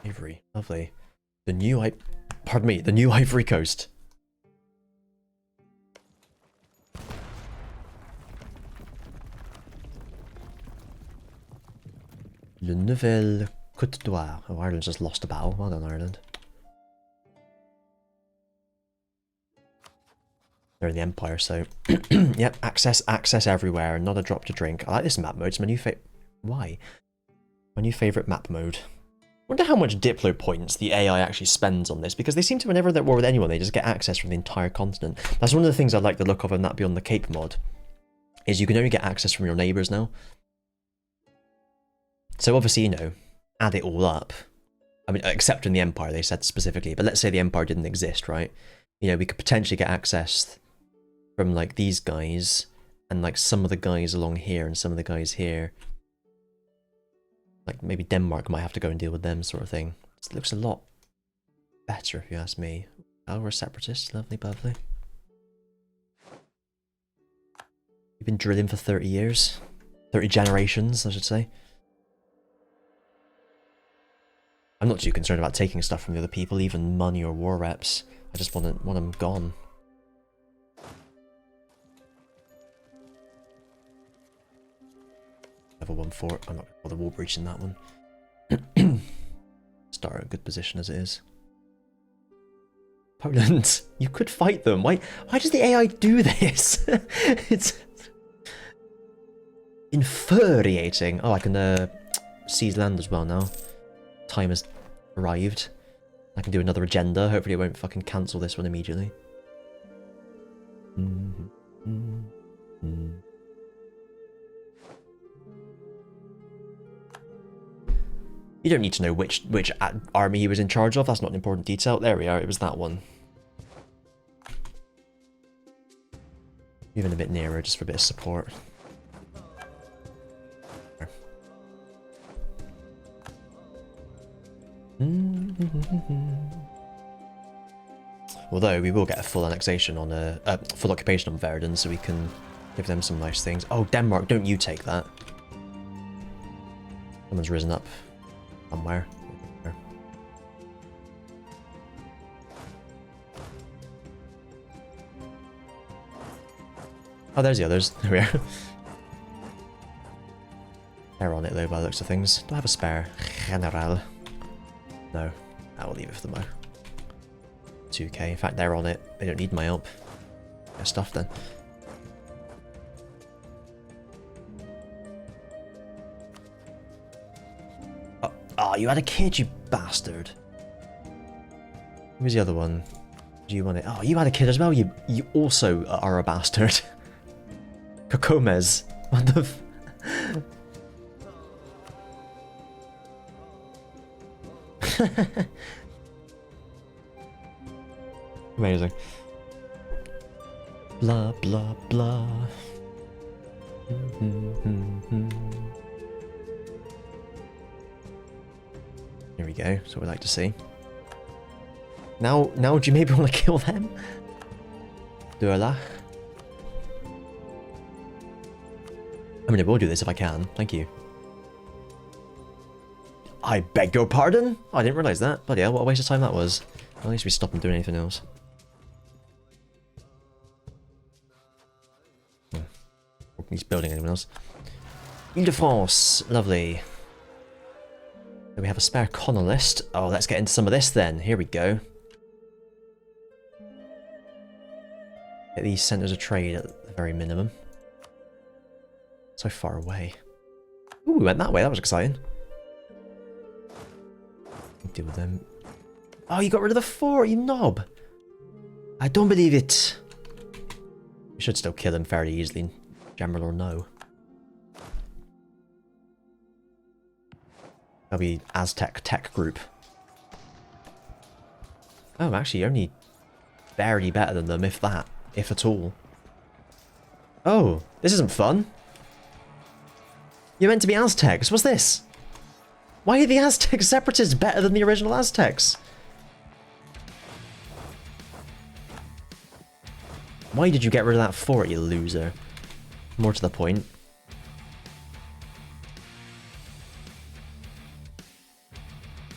Ivory, lovely. The new the new Ivory Coast. Le Nouvelle Côte d'Ivoire. Oh, Ireland's just lost a battle. Well done, Ireland. They're in the Empire, so... Yep, access everywhere, not a drop to drink. I like this map mode. It's my new Why? My new favourite map mode. Wonder how much Diplo points the AI actually spends on this, because they seem to, whenever they're at war with anyone, they just get access from the entire continent. That's one of the things I like the look of in that Beyond the Cape mod, is you can only get access from your neighbours now. So obviously, you know, add it all up. I mean, except in the Empire, they said specifically, but let's say the Empire didn't exist, right? You know, we could potentially get access from, like, these guys, and, like, some of the guys along here, and some of the guys here. Like, maybe Denmark might have to go and deal with them, sort of thing. It looks a lot better, if you ask me. Oh, we're separatists. Lovely, lovely. You've been drilling for 30 years. 30 generations, I should say. I'm not too concerned about taking stuff from the other people, even money or war reps. I just want them gone. Level 1 fort. I'm not going to bother wall breaching that one. Start at a good position as it is. Poland, you could fight them. Why does the AI do this? It's infuriating. Oh, I can seize land as well now. Time has arrived. I can do another agenda. Hopefully it won't fucking cancel this one immediately. You don't need to know which army he was in charge of. That's not an important detail. There we are. It was that one. Even a bit nearer, just for a bit of support. Although we will get a full annexation on full occupation on Verden, so we can give them some nice things. Oh, Denmark, don't you take that. Someone's risen up somewhere. Oh, there's the others. There we are. They're on it though, by the looks of things. Do I have a spare General? No. I will leave it for the mo. 2k. In fact, they're on it. They don't need my help. Get stuff then. Oh, you had a kid, you bastard. Who's the other one? Do you want it? Oh, you had a kid as well. You also are a bastard. Kokomes. What the f... Amazing. Blah, blah, blah. Here we go. That's what we like to see. Now do you maybe want to kill them? Durlach. I mean, I will do this if I can. Thank you. I beg your pardon? Oh, I didn't realise that. Bloody hell, what a waste of time that was. Well, at least we stopped them doing anything else. He's building anyone else. Ile-de-France. Lovely. Do we have a spare colonist? Oh, let's get into some of this then. Here we go. Get these centres of trade at the very minimum. So far away. Ooh, we went that way. That was exciting. Deal with them. Oh, you got rid of the fort, you knob. I don't believe it. We should still kill him fairly easily, general or no. That'll be Aztec tech group. Oh, actually, only barely better than them, if that, if at all. Oh, this isn't fun. You're meant to be Aztecs. What's this? Why are the Aztec separatists better than the original Aztecs? Why did you get rid of that fort, you loser? More to the point.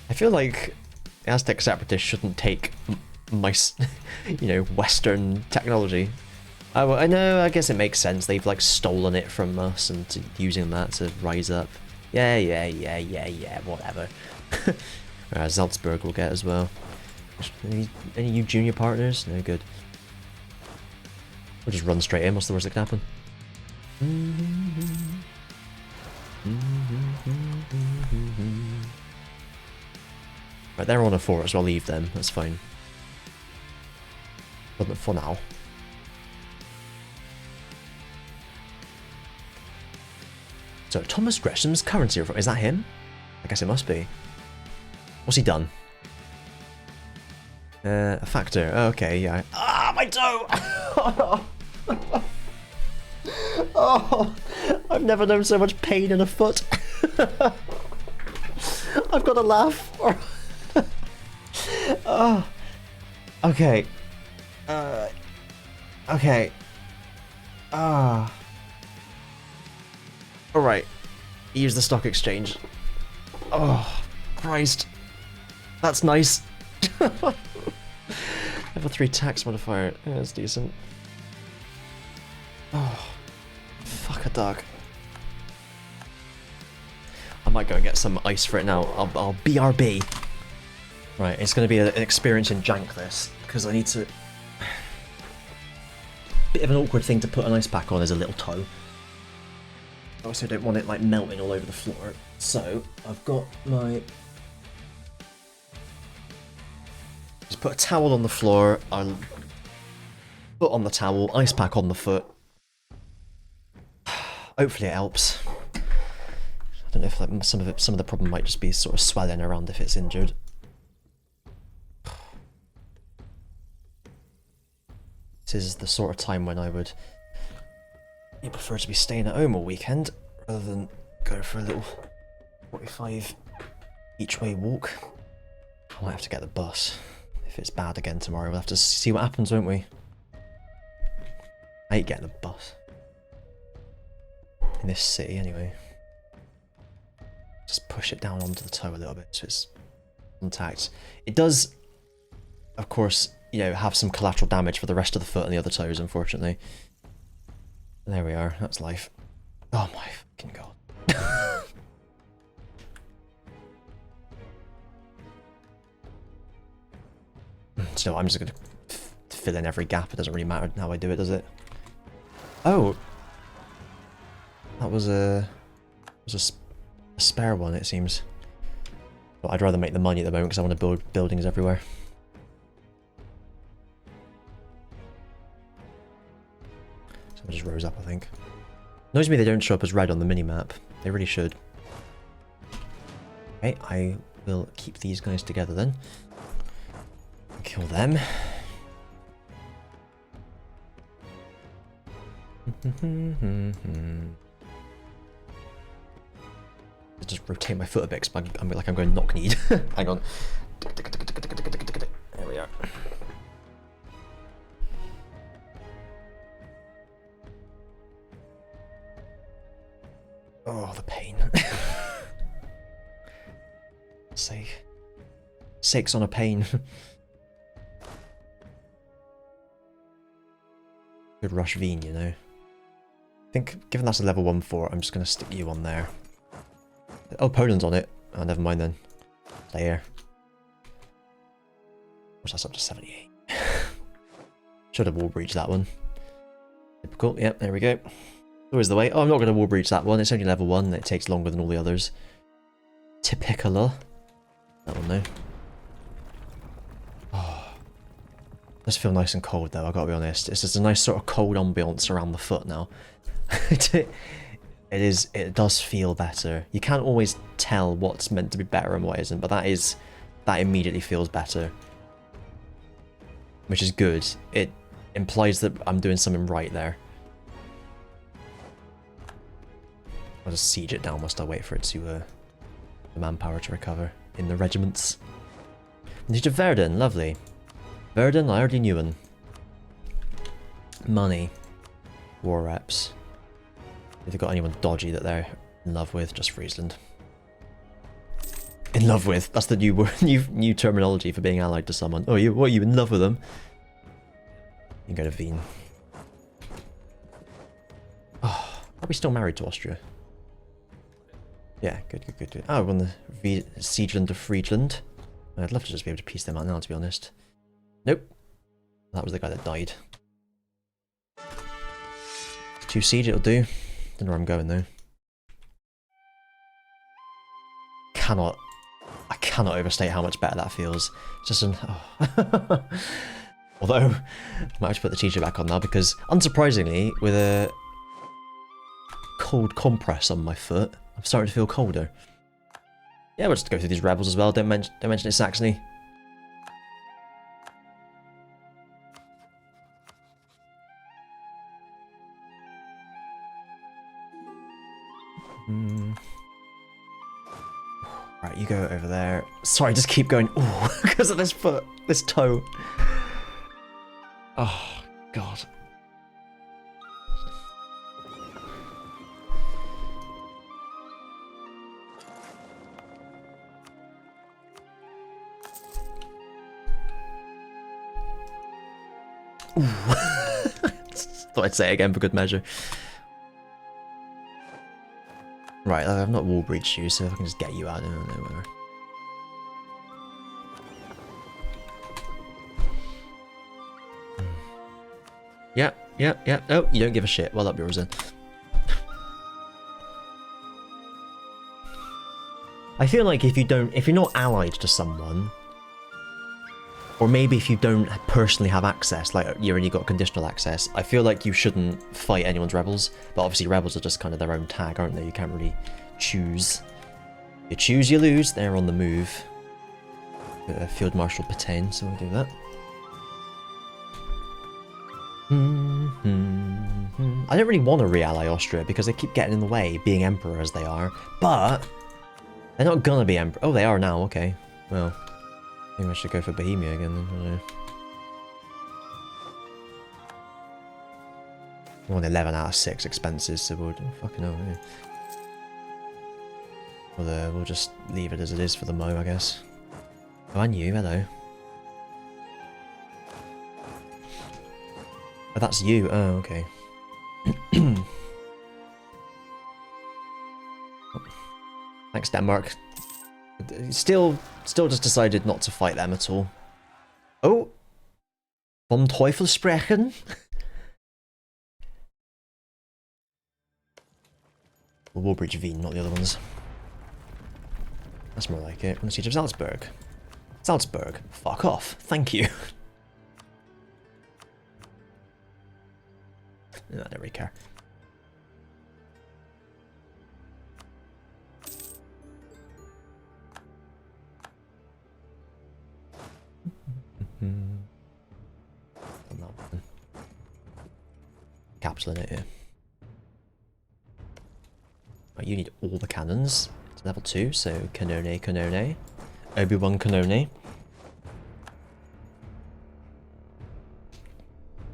I feel like Aztec separatists shouldn't take my, you know, Western technology. Oh, well, I know, I guess it makes sense. They've, like, stolen it from us and using that to rise up. Yeah, whatever. Salzburg will get as well. Any you junior partners? No good. We'll just run straight in. What's the worst that can happen? Right, they're on a fort, so I'll leave them. That's fine. But for now. So, Thomas Gresham's currency reform. Is that him? I guess it must be. What's he done? A factor. Oh, okay, yeah. Ah, my toe! Oh, I've never known so much pain in a foot. I've got to laugh. Oh. Okay. Okay. Ah. Alright. Use the stock exchange. Oh, Christ. That's nice. Level 3 tax modifier. Yeah, that's decent. Oh. Fuck a dog. I might go and get some ice for it now. I'll BRB. Right, it's going to be an experience in jank this, because I need to... Bit of an awkward thing to put an ice pack on is a little toe. I also don't want it like melting all over the floor. So, I've got my... Just put a towel on the floor, I'll put on the towel, ice pack on the foot. Hopefully it helps. I don't know if like, some of the problem might just be sort of swelling around if it's injured. This is the sort of time when I would prefer to be staying at home all weekend rather than go for a little 45 each way walk. I might have to get the bus. If it's bad again tomorrow, we'll have to see what happens, won't we? I hate getting the bus. In this city, anyway. Just push it down onto the toe a little bit so it's contact. It does, of course, you know, have some collateral damage for the rest of the foot and the other toes, unfortunately. There we are, that's life. Oh my fucking god. So I'm just gonna fill in every gap. It doesn't really matter how I do it, does it? Oh, that was a spare one, it seems. But I'd rather make the money at the moment because I want to build buildings everywhere. So it just rose up, I think. Annoys me they don't show up as red on the mini-map. They really should. Okay, I will keep these guys together then. Kill them. Just rotate my foot a bit because I'm like I'm going knock-kneed. Hang on. There we are. Oh, the pain. Sakes on a pain. Good rush Veen, you know. I think, given that's a level 1 fort, I'm just going to stick you on there. Oh, Poland's on it. Oh, never mind then. Stay here. What's that up to 78? Should have wall breached that one. Typical. Yep, there we go. Always the way. Oh, I'm not going to wall breach that one. It's only level 1 and it takes longer than all the others. Typical. That one though. Does feel nice and cold though, I've got to be honest. It's just a nice sort of cold ambience around the foot now. It does feel better. You can't always tell what's meant to be better and what isn't, but that immediately feels better. Which is good. It implies that I'm doing something right there. I'll just siege it down whilst I wait for it to, the manpower to recover in the regiments. Siege of Verdun, lovely. Verdun, I already knew him. Money. War reps. If they've got anyone dodgy that they're in love with, just Friesland. In love with. That's the new terminology for being allied to someone. Oh, what are you in love with them? You can go to Wien. Oh, are we still married to Austria? Yeah, good. Oh, we're on the Siegeland of Friedland. I'd love to just be able to piece them out now, to be honest. Nope. That was the guy that died. 2 siege, it'll do. Don't know where I'm going though. I cannot overstate how much better that feels. It's just an... Oh. Although, I might have to put the teacher back on now because, unsurprisingly, with a cold compress on my foot, I'm starting to feel colder. Yeah, we'll just go through these rebels as well. Don't mention it's Saxony. Right, you go over there. Sorry, just keep going. Ooh, because of this foot, this toe. Oh, God. Ooh. Thought I'd say it again for good measure. Right, I've not wall breached you, so I can just get you out. No, whatever. Yeah. Oh, you don't give a shit. Well, up yours then. I feel like if you're not allied to someone, or maybe if you don't personally have access, like you already got conditional access, I feel like you shouldn't fight anyone's rebels. But obviously rebels are just kind of their own tag, aren't they? You can't really choose. You choose, you lose. They're on the move. Field Marshal Pétain, so we'll do that. I don't really want to re-ally Austria because they keep getting in the way, being emperor as they are. But they're not gonna be emperor. Oh, they are now. Okay. Well, Maybe I should go for Bohemia again then, I don't know. We're on 11 out of 6 expenses, so we'll fucking hell, yeah. We'll just leave it as it is for the mo, I guess. Oh, and you, hello. Oh, that's you. Oh, okay. Thanks, Denmark. Still just decided not to fight them at all. Oh! Vom Teufel sprechen? We'll breach Wien, not the other ones. That's more like it. The Siege of Salzburg. Salzburg, fuck off. Thank you. I don't really care. Capital in it, yeah. Right, you need all the cannons. It's level 2, so Canone. Obi-Wan Canone.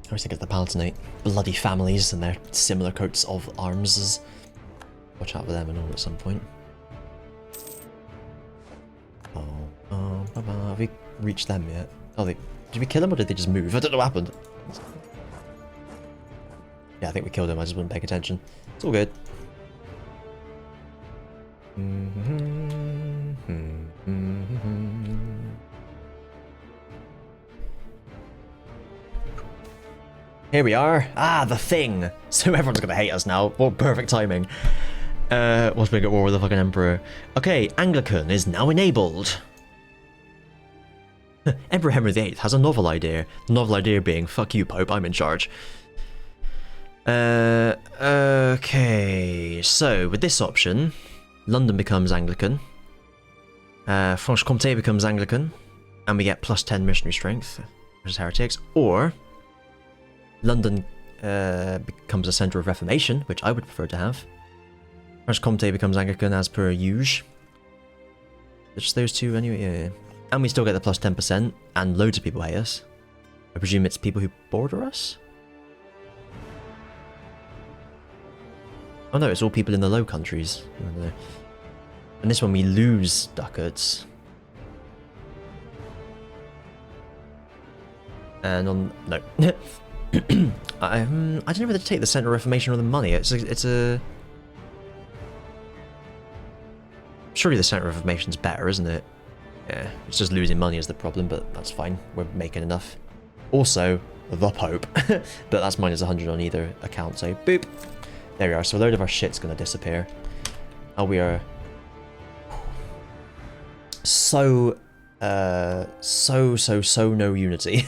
I always think of the Palatinate. Bloody families and their similar coats of arms. Watch out for them and all at some point. Have we reached them yet? Oh, did we kill them or did they just move? I don't know what happened. Yeah, I think we killed him. I just wasn't paying attention. It's all good. Here we are. Ah, the thing. So everyone's gonna hate us now. What perfect timing. Once we get war with the fucking Emperor. Okay, Anglican is now enabled. Emperor Henry VIII has a novel idea. The novel idea being, fuck you, Pope, I'm in charge. Okay, so with this option, London becomes Anglican. Franche-Comté becomes Anglican. And we get plus 10 missionary strength versus heretics. Or London becomes a centre of Reformation, which I would prefer to have. Franche-Comté becomes Anglican as per usual. Just those two anyway, yeah. And we still get the plus 10%, and loads of people hate us. I presume it's people who border us? Oh no, it's all people in the Low Countries. And this one we lose ducats. And on... no. I don't know whether to take the Centre of Reformation or the money. It's a... Surely the Centre of Reformation's better, isn't it? Yeah, it's just losing money is the problem, but that's fine. We're making enough. Also, the Pope. But that's minus 100 on either account, so boop. There we are. So a load of our shit's gonna disappear. Oh, we are... So no unity.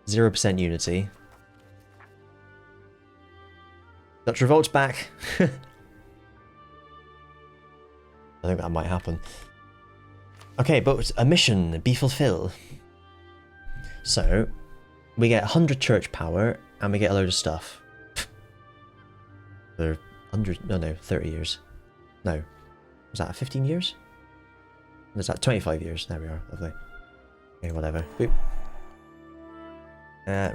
0% unity. Dutch revolt's back. I think that might happen. Okay, but a mission be fulfilled. So, we get 100 church power, and we get a load of stuff. For 100, no, 30 years. No. Was that 15 years? Was that 25 years? There we are, lovely. Okay, whatever. Boop.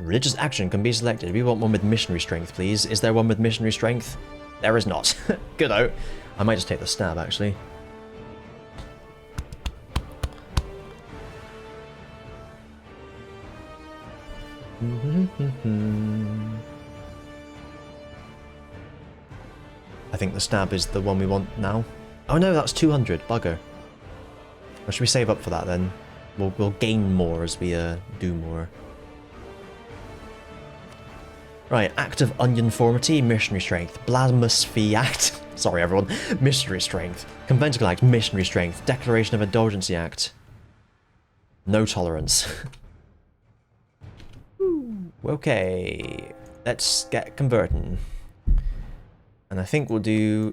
Religious action can be selected. We want one with missionary strength, please. Is there one with missionary strength? There is not. Good out. I might just take the stab, actually. I think the stab is the one we want now. Oh no, that's 200. Bugger. Or should we save up for that then? We'll gain more as we do more. Right, Act of Unionformity, Missionary Strength. Blasphemy Act. Sorry everyone. Missionary Strength. Conventicle Act, Missionary Strength. Declaration of Indulgency Act. No tolerance. Okay, let's get converting. And I think we'll do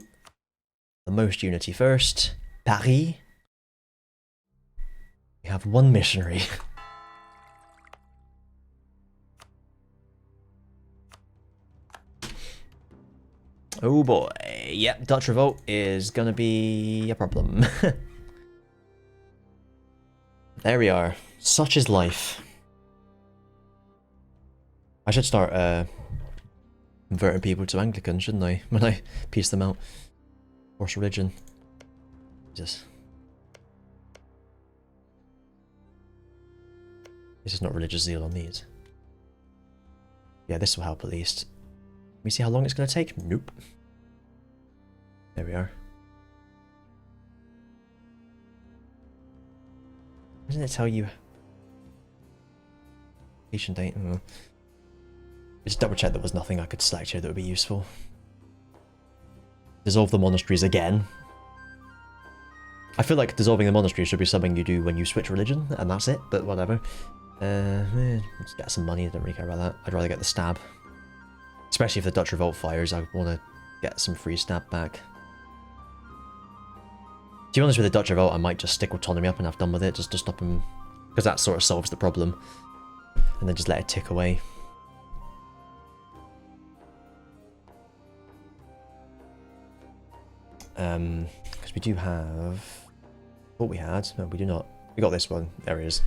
the most unity first. Paris. We have one missionary. Oh boy. Yep, Dutch revolt is gonna be a problem. There we are. Such is life. I should start converting people to Anglican, shouldn't I? When I piece them out. Force religion. Jesus. This is not religious zeal on these. Yeah, this will help at least. Let me see how long it's going to take. Nope. There we are. Doesn't it tell you? Completion date. Oh. Just double check there was nothing I could select here that would be useful. Dissolve the monasteries again. I feel like dissolving the monastery should be something you do when you switch religion, and that's it, but whatever. Let's get some money, I don't really care about that. I'd rather get the stab. Especially if the Dutch Revolt fires, I want to get some free stab back. To be honest with the Dutch Revolt, I might just stick autonomy up and have done with it, just to stop him, because that sort of solves the problem. And then just let it tick away. Because we do have what we had. No, we do not. We got this one. There it is.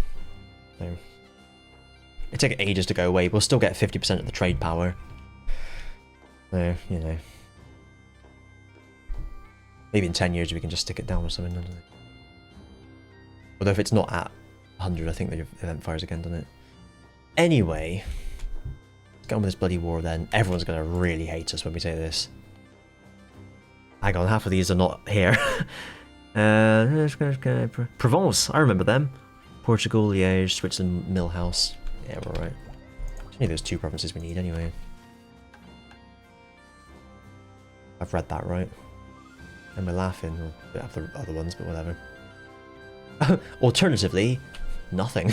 So, it took ages to go away. We'll still get 50% of the trade power. So, you know. Maybe in 10 years we can just stick it down or something. Although if it's not at 100, I think the event fires again, doesn't it? Anyway. Let's get on with this bloody war then. Everyone's going to really hate us when we say this. Hang on, half of these are not here. Provence, I remember them. Portugal, Liège, Switzerland, Millhouse. Yeah, we're alright. It's only those two provinces we need anyway. I've read that right. And we're laughing. We'll have the other ones, but whatever. Alternatively, nothing.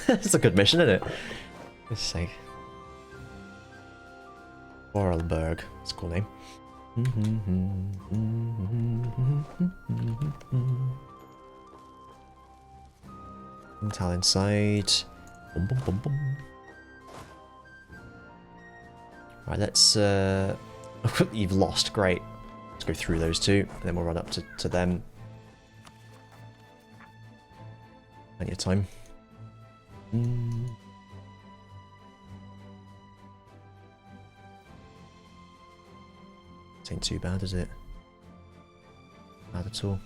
It's a good mission, isn't it? For goodness sake. Vorarlberg. That's a cool name. Intel inside. Boom, boom, boom, boom. Right, let's. You've lost. Great. Let's go through those two, and then we'll run up to them. Plenty of time. This ain't too bad, is it? Bad at all.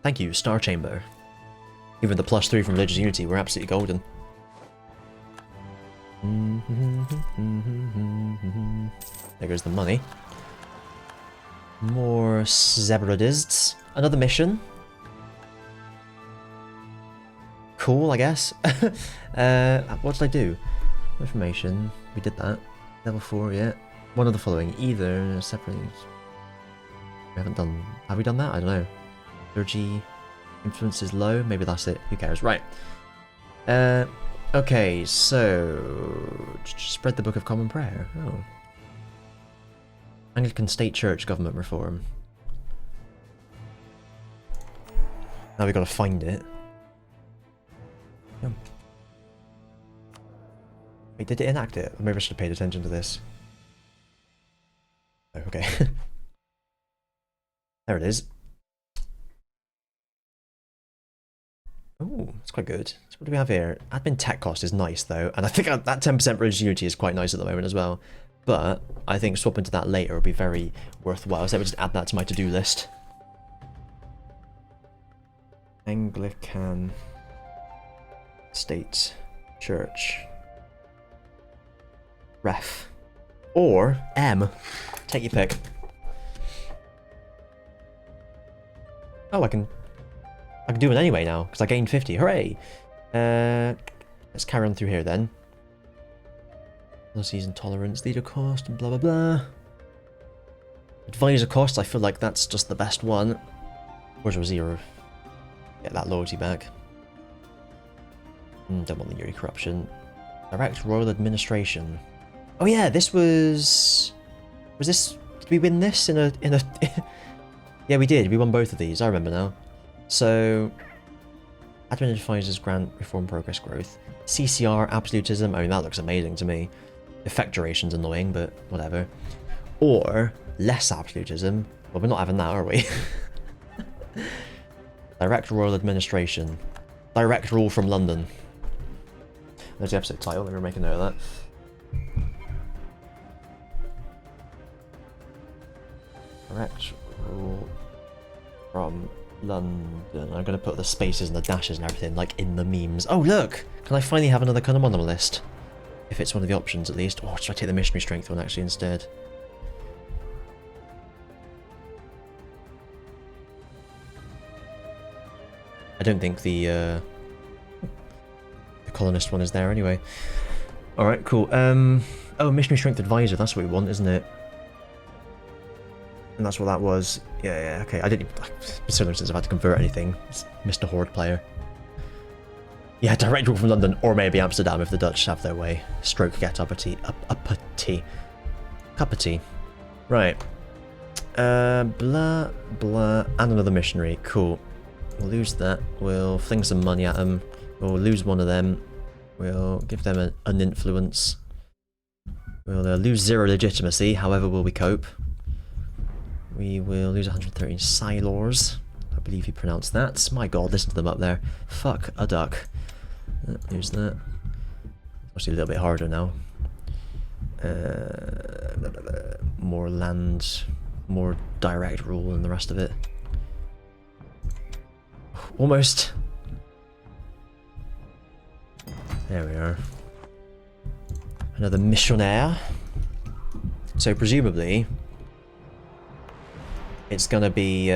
Thank you, Star Chamber. Even the +3 from Religious Unity, we're absolutely golden. There goes the money. More separatists. Another mission. Cool, I guess. What did I do? Information. We did that. Level 4, yeah. One of the following. Either separately. We haven't done... Have we done that? I don't know. Clergy influence is low. Maybe that's it. Who cares? Right. Okay, so... Spread the Book of Common Prayer. Oh. Anglican State Church Government Reform. Now we've got to find it. Yeah. Wait, did it enact it? Maybe I should have paid attention to this. Oh, okay. There it is. Oh, it's quite good. So what do we have here? Admin tech cost is nice though, and I think that 10% Religious Unity is quite nice at the moment as well. But I think swapping to that later will be very worthwhile. So let me just add that to my to-do list. Anglican State Church. Ref. Or M. Take your pick. Oh, I can do it anyway now, because I gained 50. Hooray! Let's carry on through here then. Policies and tolerance, leader cost, and blah blah blah. Advisor cost, I feel like that's just the best one. Where's our 0? Get that loyalty back. Don't want the yearly corruption. Direct royal administration. Oh yeah, this was this? Did we win this in a? Yeah, we did. We won both of these. I remember now. So, admin advisors grant reform progress growth. CCR absolutism. I mean, that looks amazing to me. Effect duration's annoying, but whatever. Or less absolutism. Well, we're not having that, are we? Direct royal administration. Direct rule from London. There's the episode title, let me make a note of that. Direct rule from London. I'm gonna put the spaces and the dashes and everything, like, in the memes. Oh, look! Can I finally have another Kunam on the list? If it's one of the options, at least. Or should I take the missionary strength one, actually, instead? I don't think the colonist one is there anyway. Alright, cool. Oh, missionary strength advisor, that's what we want, isn't it? And that's what that was. Yeah, okay. I didn't even... since I've had to convert anything. It's Mr. Horde player. Yeah, direct rule from London, or maybe Amsterdam if the Dutch have their way. Stroke get uppity. Uppity. Cuppity. Right. Blah, blah. And another missionary. Cool. We'll lose that. We'll fling some money at them. We'll lose one of them. We'll give them an influence. We'll lose 0 legitimacy, however will we cope. We will lose 113 Silors. I believe you pronounced that. My god, listen to them up there. Fuck a duck. Lose that. Obviously a little bit harder now. More land, more direct rule and the rest of it. Almost. There we are. Another missionaire. So presumably it's gonna be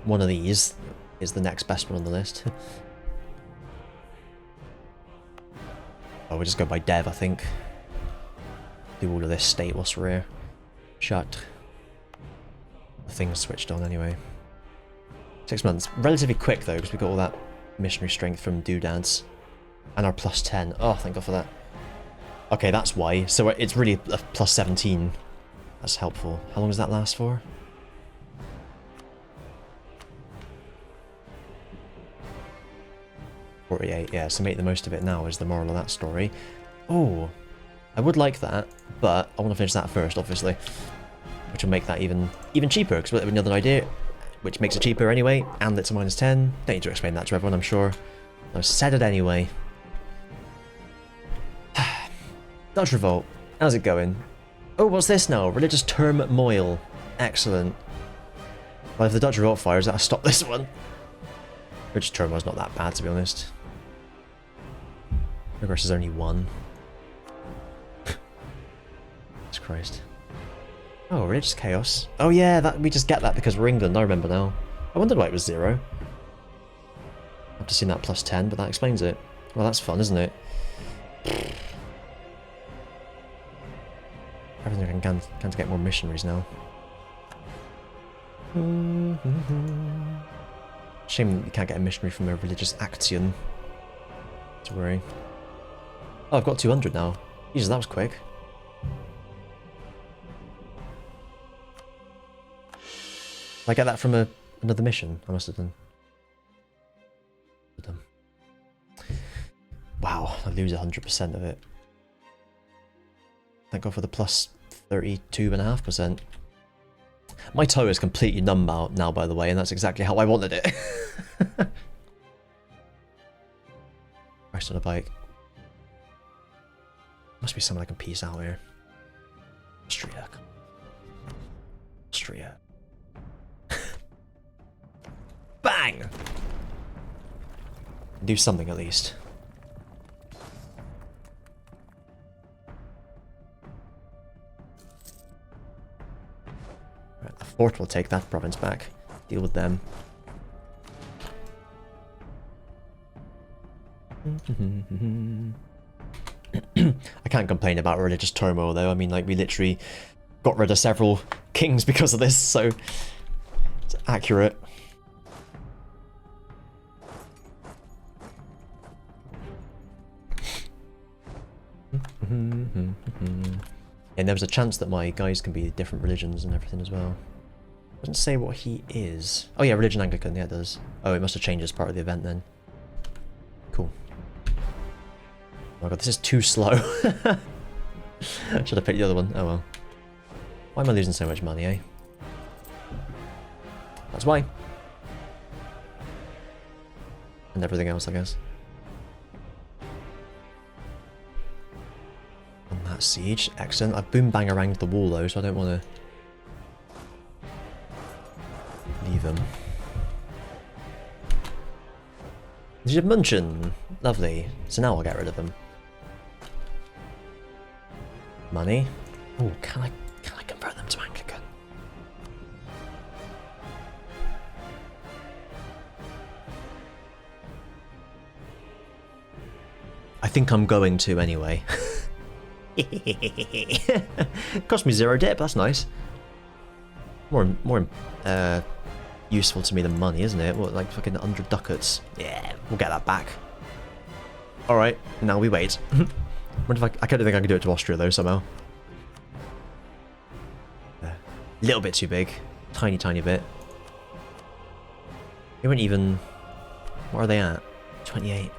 one of these is the next best one on the list. Oh, we'll just go by dev, I think. Do all of this state whilst we're here. Shut. The thing's switched on anyway. 6 months. Relatively quick though, because we got all that missionary strength from doodads. And our plus 10. Oh, thank god for that. Okay, that's why. So it's really a plus 17. That's helpful. How long does that last for? Yeah, so make the most of it now is the moral of that story. Oh, I would like that, but I want to finish that first, obviously. Which will make that even cheaper, because we have another idea, which makes it cheaper anyway, and it's a minus 10. Don't need to explain that to everyone, I'm sure. I've said it anyway. Dutch Revolt, how's it going? Oh, what's this now? Religious turmoil. Excellent. Well, if the Dutch Revolt fires, that'll stop this one. Religious turmoil's not that bad, to be honest. Progress is only 1. Jesus Christ. Oh, religious chaos. Oh yeah, that we just get that because we're England, I remember now. I wondered why it was 0. I've just seen that plus 10, but that explains it. Well, that's fun, isn't it? Everything can to get more missionaries now. Shame that you can't get a missionary from a religious action. To worry. Oh, I've got 200 now. Jesus, that was quick. Did I get that from another mission? I must have done. Wow, I lose 100% of it. Thank god for the plus 32.5%. My toe is completely numb out now, by the way, and that's exactly how I wanted it. Rest on a bike. Must be someone I can piece out here. Austria. Austria. Bang! Do something at least. Right, the fort will take that province back. Deal with them. I can't complain about religious turmoil though. I mean, like, we literally got rid of several kings because of this, so it's accurate. And there was a chance that my guys can be different religions and everything as well. Doesn't say what he is. Oh yeah, religion Anglican, yeah it does. Oh, it must have changed as part of the event then. Cool. Oh my god, this is too slow. Should have picked the other one. Oh well. Why am I losing so much money, eh? That's why. And everything else, I guess. On that siege. Excellent. I've boom bang around the wall though, so I don't want to leave them. There's a Munchen. Lovely. So now I'll get rid of them. Money. Oh, can I convert them to Anglican? I think I'm going to anyway. Cost me 0 dip, that's nice. More useful to me than money, isn't it? What, like fucking 100 ducats? Yeah, we'll get that back. Alright, now we wait. Wonder if I don't think I can do it to Austria though, somehow. A little bit too big. Tiny, tiny bit. They weren't even... What are they at? 28.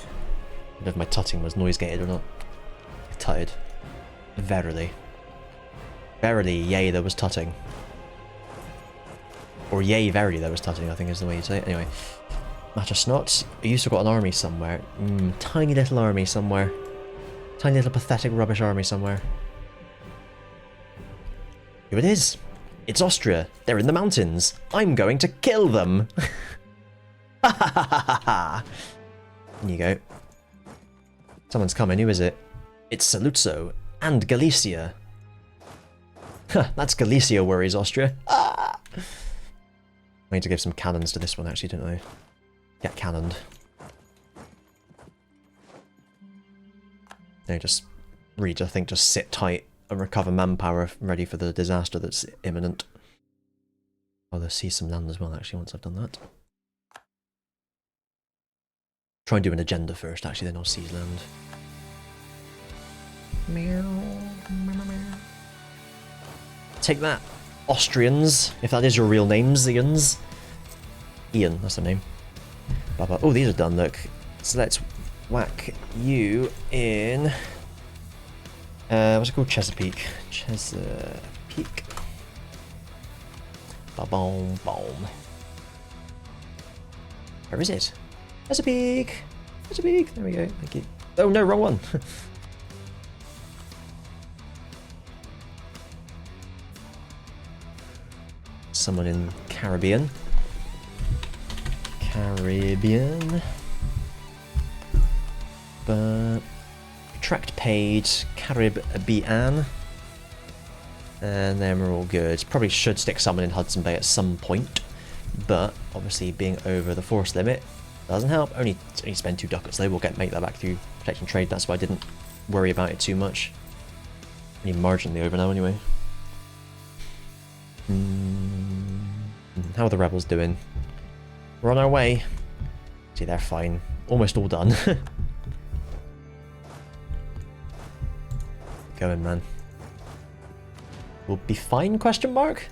I don't know if my tutting was noise gated or not. I tutted. Verily. Verily, yay, there was tutting. Or yay, verily, there was tutting, I think is the way you say it. Anyway. Matter snot. You still got an army somewhere. Tiny little army somewhere. Tiny little pathetic rubbish army somewhere. Here it is. It's Austria. They're in the mountains. I'm going to kill them. Ha ha ha ha ha. There you go. Someone's coming. Who is it? It's Saluzzo and Galicia. That's Galicia worries Austria. Ah! I need to give some cannons to this one actually, don't I? Get cannoned. No, just Reed, I think, just sit tight and recover manpower ready for the disaster that's imminent. I'll see some land as well, actually, once I've done that. Try and do an agenda first, actually, then I'll seize land. Take that, Austrians, if that is your real names, Ians. Ian, that's the name. Oh, these are done, look. So let's whack you in... what's it called? Chesapeake. Chesapeake. Ba-boom, boom. Where is it? Chesapeake! Chesapeake! There we go, thank you. Oh no, wrong one! Someone in Caribbean. Caribbean. But tract paid Caribbean. And then we're all good. Probably should stick someone in Hudson Bay at some point. But obviously being over the force limit doesn't help. Only spend 2 ducats. They will make that back through protection trade. That's why I didn't worry about it too much. Only marginally over now anyway. How are the rebels doing? We're on our way. See, they're fine. Almost all done. Going, man. We'll be fine, question mark?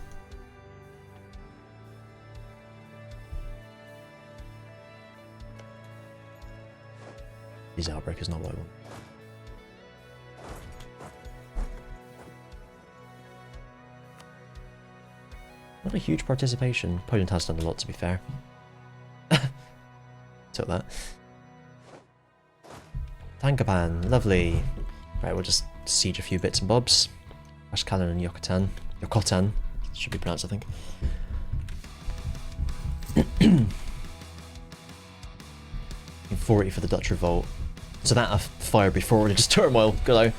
These outbreak is not what I want. Not a huge participation. Poland has done a lot, to be fair. Took that. Tankapan, lovely. Right, we'll just siege a few bits and bobs. Ashkelon and Yokotan. Yokotan, should be pronounced, I think. 40 for the Dutch revolt. So that I fired before religious turmoil. Good.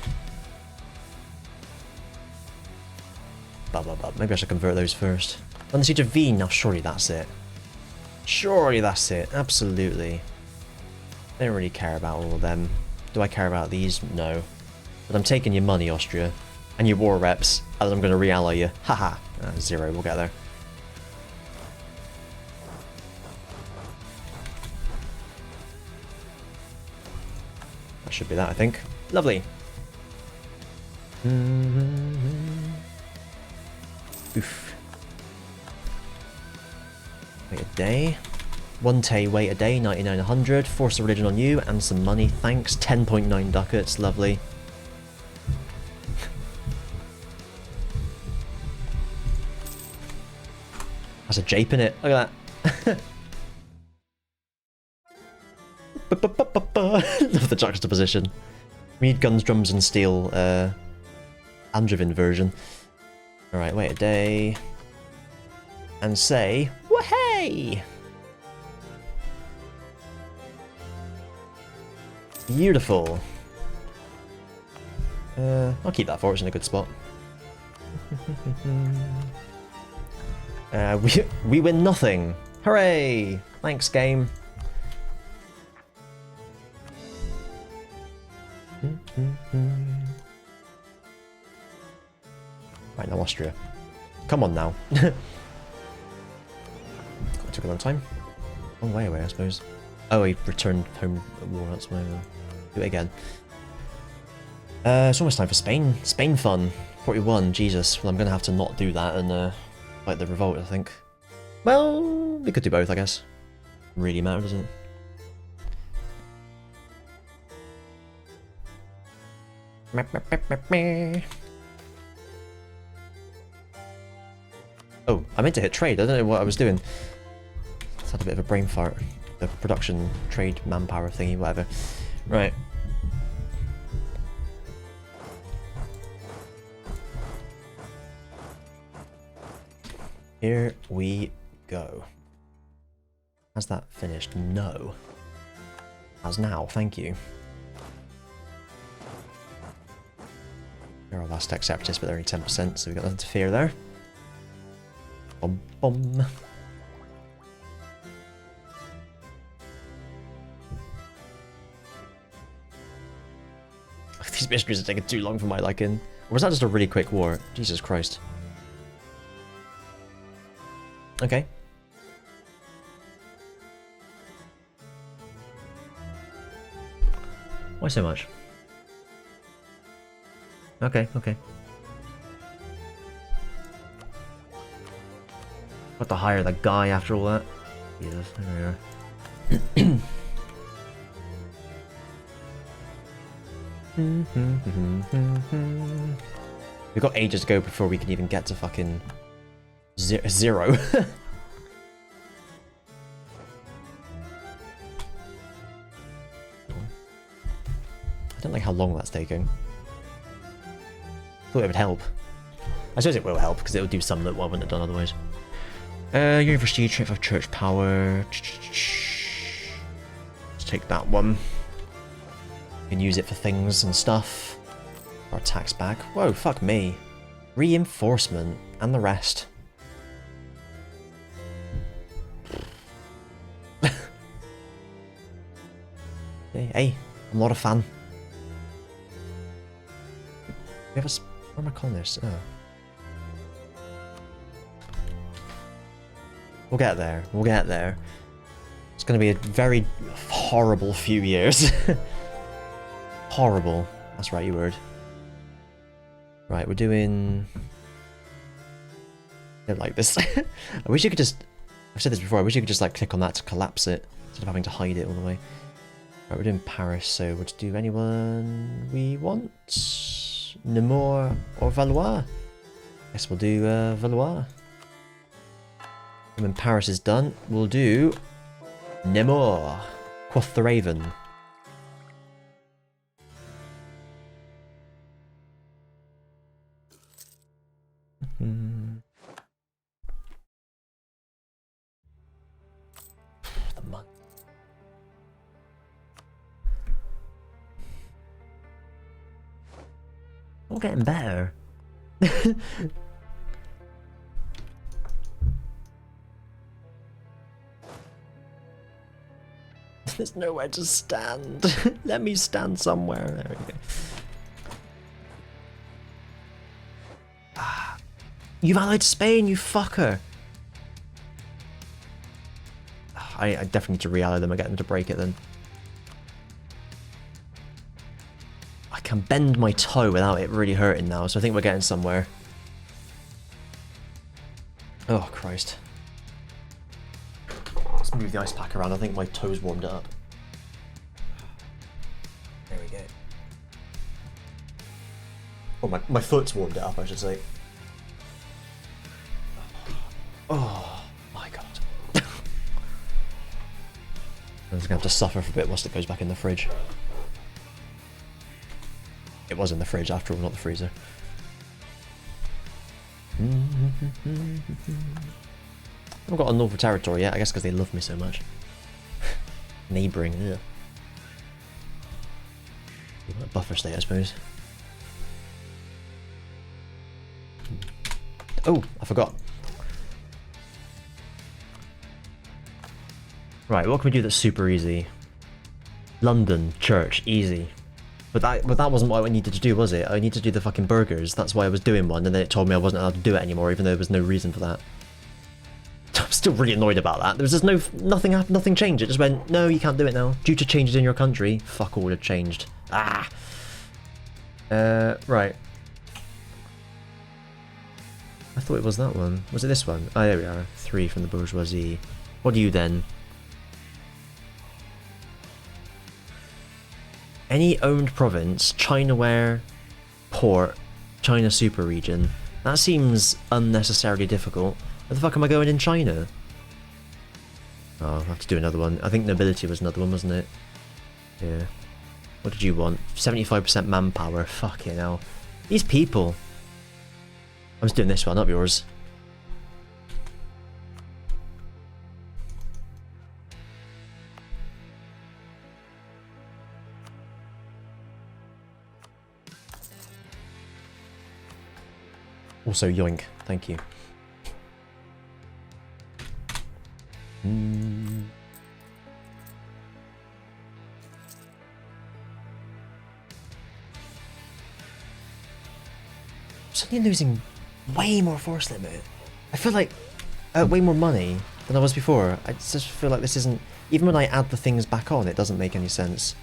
Maybe I should convert those first. On the siege of Wien, now surely that's it. Surely that's it, absolutely. I don't really care about all of them. Do I care about these? No. But I'm taking your money, Austria. And your war reps, and I'm going to re-ally you. Haha. 0, we'll get there. That should be that, I think. Lovely. Oof. Wait a day. 1 tay, wait a day, 99-100. Force a religion on you, and some money, thanks. 10.9 ducats, lovely. That's a jape in it, look at that. Love the juxtaposition. We need guns, drums, and steel. Angevin version. All right, wait a day, and say, "Wahey!" Beautiful. I'll keep that for it's in a good spot. We win nothing. Hooray! Thanks, game. Right, now Austria. Come on now. That took a long time. Long way away, I suppose. Oh, he returned home at war, that's why I'll do it again. It's almost time for Spain. Spain fun. 41, Jesus. Well, I'm gonna have to not do that and fight the revolt, I think. Well, we could do both, I guess. Really matter, doesn't it? Oh, I meant to hit trade. I don't know what I was doing. Just had a bit of a brain fart. The production, trade, manpower thingy, whatever. Right. Here we go. Has that finished? No. As now, thank you. They're our last tech separatists, but they're only 10%, so we've got nothing to fear there. Bum bum. These missionaries are taking too long for my liking. Or was that just a really quick war? Jesus Christ. Okay. Why so much? Okay, okay. Got to hire the guy after all that. Jesus, there we are. We've got ages to go before we can even get to fucking zero. I don't like how long that's taking. Thought it would help. I suppose it will help because it will do some that I wouldn't have done otherwise. University, Trip of Church Power. Let's take that one. We can use it for things and stuff. Our tax back. Whoa, fuck me. Reinforcement and the rest. Hey, I'm not a fan. We have a... Where am I calling this? Oh. We'll get there. We'll get there. It's going to be a very horrible few years. Horrible. That's right, you word. Right, we're doing... I don't like this. I wish you could just... I've said this before, I wish you could just like click on that to collapse it, instead of having to hide it all the way. Right, we're doing Paris, so we'll do anyone we want. Namur or Valois? Guess we'll do Valois. And when Paris is done, we'll do Namur. Quoth the Raven. The month. All getting better. There's nowhere to stand. Let me stand somewhere. There we go. You've allied Spain, you fucker. I definitely need to re-ally them and get them to break it then. I can bend my toe without it really hurting now, so I think we're getting somewhere. Oh, Christ. Let's move the ice pack around. I think my toes warmed it up. There we go. Oh, my foot's warmed it up, I should say. Oh, my God. I'm just gonna have to suffer for a bit whilst it goes back in the fridge. It was in the fridge after all, not the freezer. I haven't got a Northern territory yet, I guess because they love me so much. Neighbouring, ugh. Buffer state, I suppose. Oh, I forgot. Right, what can we do that's super easy? London, church, easy. But that wasn't what I needed to do, was it? I needed to do the fucking burgers. That's why I was doing one, and then it told me I wasn't allowed to do it anymore, even though there was no reason for that. I'm still really annoyed about that. There was just nothing changed. It just went, no, you can't do it now. Due to changes in your country. Fuck all had changed. Ah! Right. I thought it was that one. Was it this one? Oh, there we are. 3 from the bourgeoisie. What do you then? Any owned province, Chinaware, port, China super region. That seems unnecessarily difficult. Where the fuck am I going in China? Oh, I'll have to do another one. I think nobility was another one, wasn't it? Yeah. What did you want? 75% manpower. Fucking hell. These people. I'm just doing this one, not yours. Also, yoink. Thank you. Suddenly losing way more force limit. I feel like way more money than I was before. I just feel like this isn't... Even when I add the things back on, it doesn't make any sense.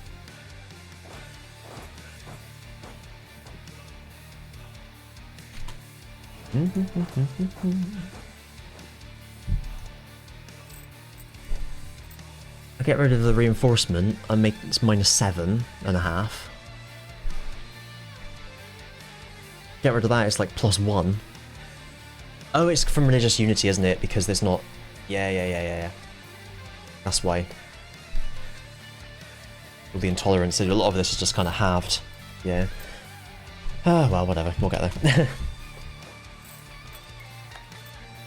I get rid of the reinforcement, I make it's -7.5. Get rid of that, it's like +1. Oh, it's from religious unity, isn't it? Because there's not... Yeah. That's why. All the intolerance, a lot of this is just kind of halved. Yeah. Ah, well, whatever, we'll get there.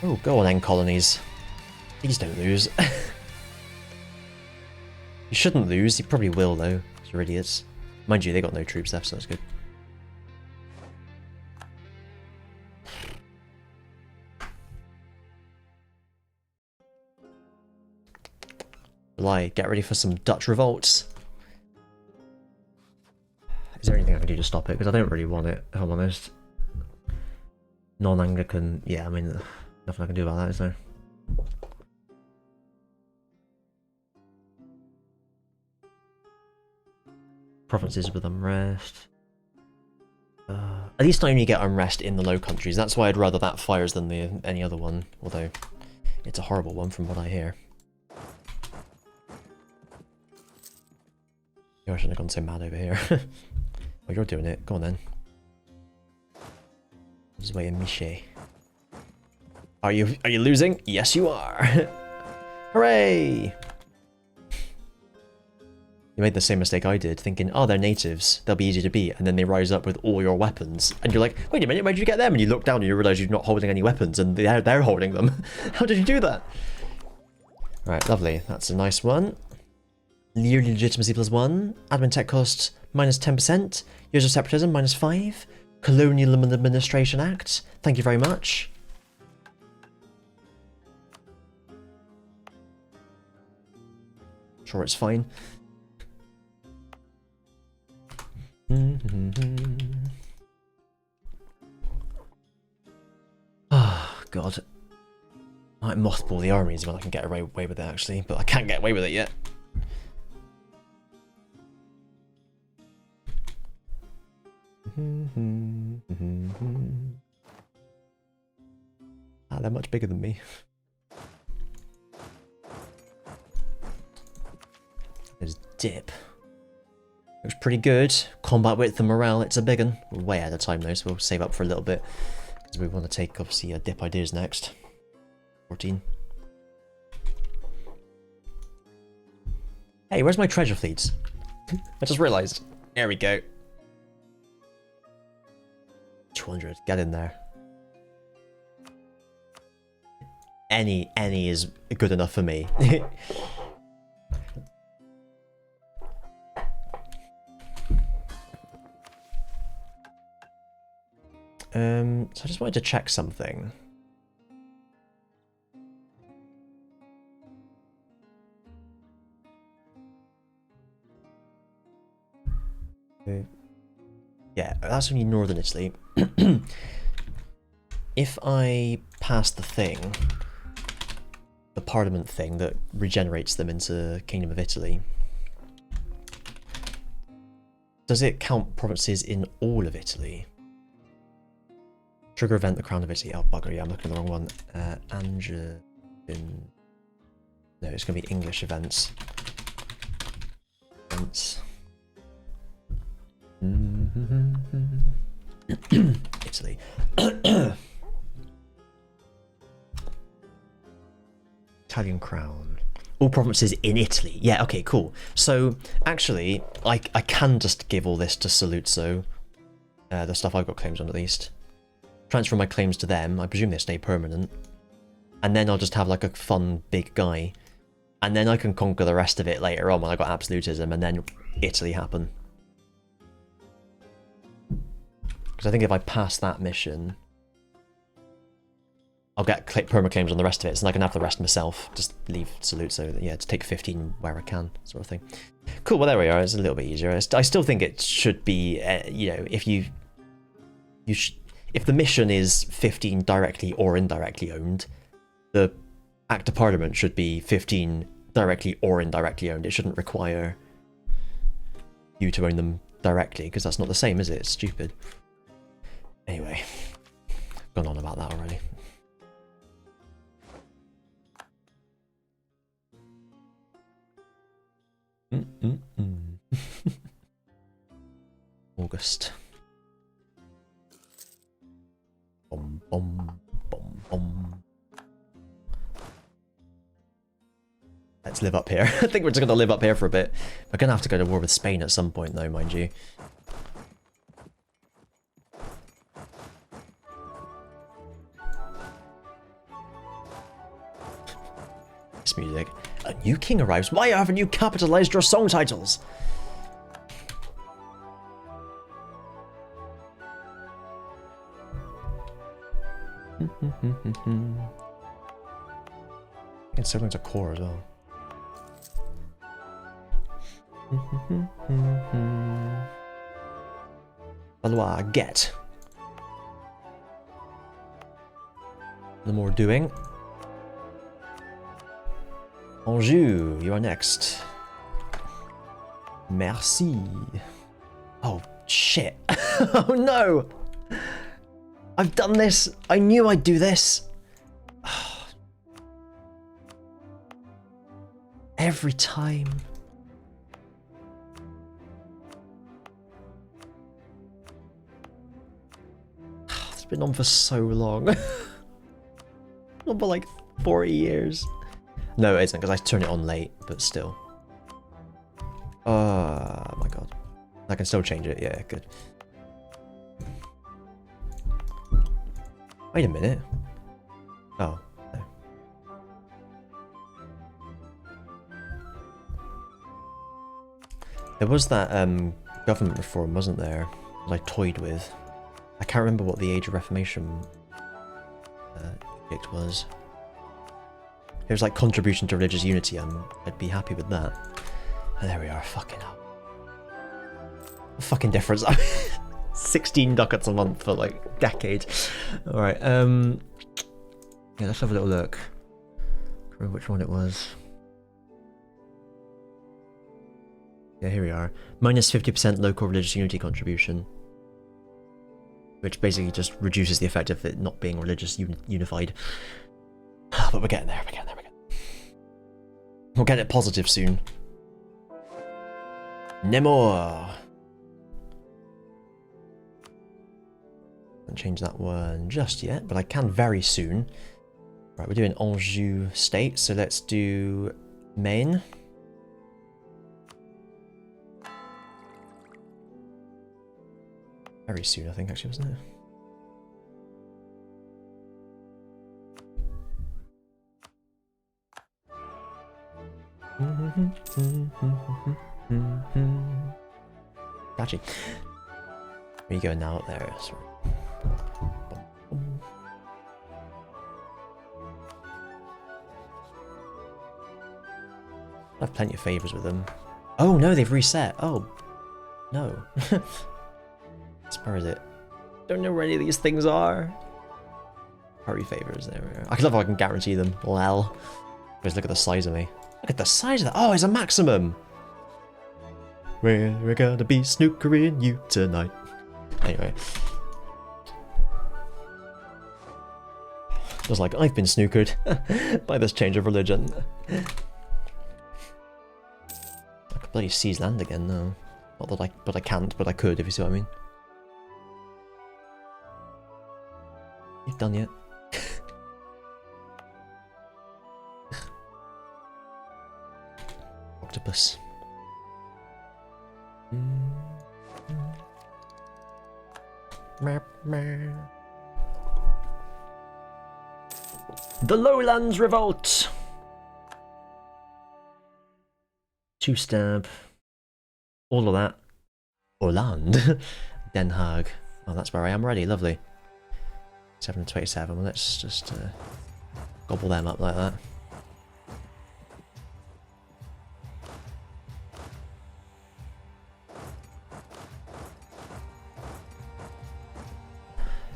Oh, go on, end colonies. Please don't lose. You shouldn't lose, you probably will though, because you're idiots. Mind you, they got no troops left, so that's good. Like, get ready for some Dutch revolts. Is there anything I can do to stop it? Because I don't really want it, if I'm honest. Non-Anglican, yeah, I mean, nothing I can do about that, is there? Provinces with unrest. At least I only get unrest in the Low Countries. That's why I'd rather that fires than any other one. Although, it's a horrible one from what I hear. I shouldn't have gone so mad over here. Well, you're doing it. Go on then. This is way in Miché. Are you losing? Yes, you are. Hooray! You made the same mistake I did, thinking, oh, they're natives, they'll be easy to beat, and then they rise up with all your weapons, and you're like, wait a minute, where did you get them? And you look down and you realise you're not holding any weapons, and they're holding them. How did you do that? Right, lovely. That's a nice one. Year legitimacy +1. Admin tech cost -10%. Years of separatism -5. Colonial Administration Act. Thank you very much. Sure, it's fine. Oh, God. I might mothball the armies when I can get away with it, actually, but I can't get away with it yet. Ah, they're much bigger than me. There's dip. Looks pretty good. Combat width and morale, it's a big one. We're way out of time though, so we'll save up for a little bit. Because we want to take, obviously, dip ideas next. 14. Hey, where's my treasure fleets? I just realized. There we go. 200. Get in there. Any is good enough for me. So I just wanted to check something. Yeah, that's only northern Italy. If I pass the thing, the parliament thing that regenerates them into Kingdom of Italy, does it count provinces in all of Italy? Trigger event, the Crown of Italy. Oh, bugger, yeah, I'm looking at the wrong one. Angevin... No, it's going to be English events. Italy. Italian crown. All provinces in Italy. Yeah, okay, cool. So, actually, I can just give all this to Saluzzo. The stuff I've got claims on, at least. Transfer my claims to them. I presume they stay permanent. And then I'll just have, like, a fun big guy. And then I can conquer the rest of it later on when I got absolutism, and then Italy happen. Because I think if I pass that mission, I'll get perma claims on the rest of it, so I can have the rest myself. Just leave Salute, so yeah, to take 15 where I can, sort of thing. Cool. Well, there we are. It's a little bit easier. I still think it should be, you know, if the mission is 15 directly or indirectly owned, the Act of Parliament should be 15 directly or indirectly owned. It shouldn't require you to own them directly, because that's not the same, is it? It's stupid. Anyway, gone on about that already. August. Bom, bom, bom, bom. Let's live up here. I think we're just going to live up here for a bit. We're going to have to go to war with Spain at some point, though, mind you. This music. A new king arrives. Why haven't you capitalized your song titles? It's sibling to core as well. Valois, get. No more doing. Anjou, you are next. Merci. Oh, shit. Oh no! I've done this. I knew I'd do this. Every time. It's been on for so long. On for like 40 years. No, it isn't, because I turned it on late, but still. Oh my god. I can still change it, yeah, good. Wait a minute. Oh, no. There was that government reform, wasn't there, that I toyed with. I can't remember what the Age of Reformation edict was. It was like contribution to religious unity. I'd be happy with that. And there we are. Fucking hell. What fucking difference? 16 ducats a month for like decades. All right. Yeah, let's have a little look. Can't remember which one it was. Yeah, here we are. Minus 50% local religious unity contribution, which basically just reduces the effect of it not being religious unified. But we're getting there. We're getting there. We'll get it positive soon. Nemor. Can't change that one just yet, but I can very soon. Right, we're doing Anjou state, so let's do Maine. Very soon, I think, actually, wasn't it? Catchy. Where you going now? Up there, sorry. I have plenty of favors with them. Oh no, they've reset. Oh no. Where is it? Don't know where any of these things are. Hurry favors. There we go. I love how I can guarantee them. Lol. Just look at the size of me. Look at the size of that. Oh, it's a maximum. We're gonna be snookering you tonight. Anyway. Just like, I've been snookered by this change of religion. I could bloody seize land again now. Not that but I can't, but I could, if you see what I mean. You've done yet? Octopus. The Lowlands Revolt! 2 stab. All of that. Orland. Den Haag. Oh, that's where I am already. Lovely. 727. Well, let's just gobble them up like that.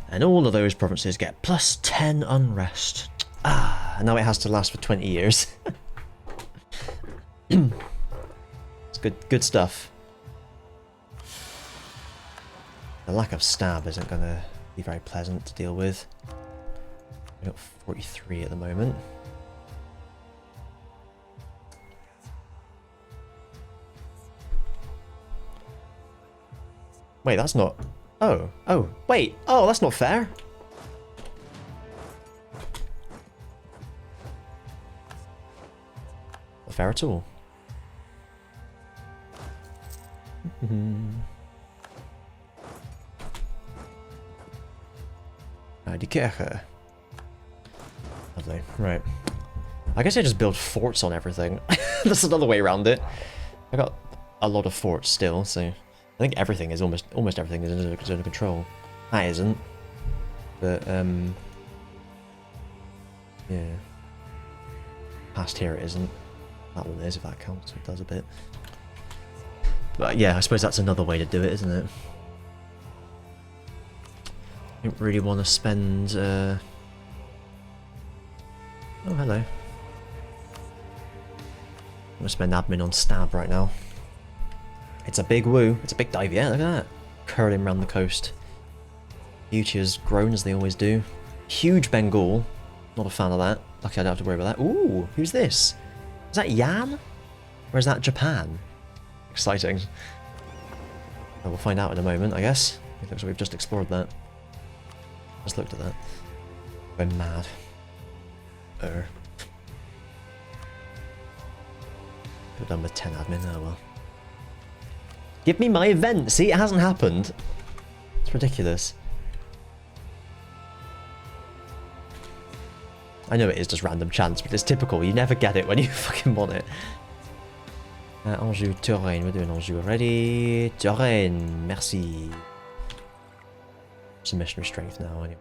And all of those provinces get plus 10 unrest. Ah, and now it has to last for 20 years. It's good stuff. The lack of stab isn't going to be very pleasant to deal with. We've got 43 at the moment. Wait, that's not... Oh, wait. Oh, that's not fair. Not fair at all. Die Kirche. Lovely. Right. I guess I just build forts on everything. That's another way around it. I got a lot of forts still, so I think everything is almost everything is under control. That isn't. But yeah. Past here it isn't. That one is, if that counts. It does a bit. But yeah, I suppose that's another way to do it, isn't it? I don't really want to spend oh, hello. I'm gonna spend admin on stab right now. It's a big woo. It's a big dive, yeah, look at that. Curling around the coast. Beauty has grown as they always do. Huge Bengal. Not a fan of that. Lucky I don't have to worry about that. Ooh, who's this? Is that Yan? Or is that Japan? Exciting. Well, we'll find out in a moment, I guess. It looks like we've just explored that. Just looked at that. I'm mad. Could have done with 10 admin, oh well. Give me my event! See, it hasn't happened. It's ridiculous. I know it is just random chance, but it's typical. You never get it when you fucking want it. Anjou, Touraine. We're doing Anjou already. Touraine, merci. Some missionary strength now, anyway.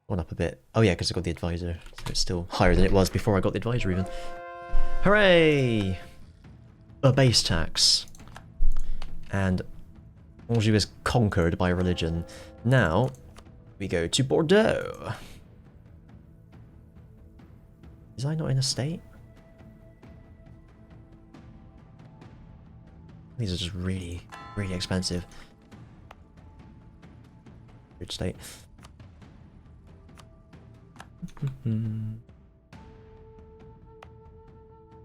One up a bit. Oh yeah, because I got the advisor. So it's still higher than it was before I got the advisor even. Hooray! A base tax. And Anjou is conquered by religion. Now, we go to Bordeaux. Is I not in a state? These are just really, really expensive. Good state.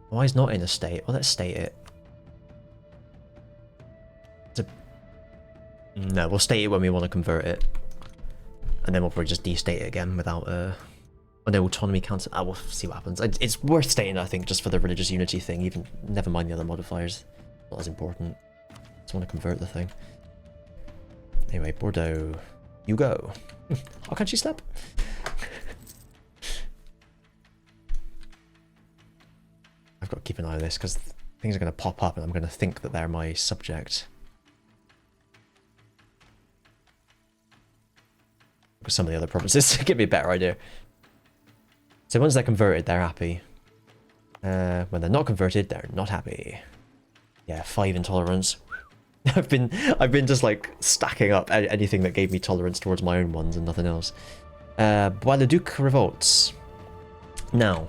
Why is not in a state? Well, let's state it. No, we'll state it when we want to convert it. And then we'll probably just destate it again without no autonomy counts. Ah, we'll see what happens. It's worth stating, I think, just for the religious unity thing. Even never mind the other modifiers. Not as important. I want to convert the thing. Anyway, Bordeaux, you go. Oh, can't you step? I've got to keep an eye on this because things are going to pop up and I'm going to think that they're my subject. Because some of the other provinces give me a better idea. So once they're converted, they're happy. When they're not converted, they're not happy. Yeah, 5 intolerance. I've been just like stacking up anything that gave me tolerance towards my own ones and nothing else. Bois-le-Duc revolts. Now.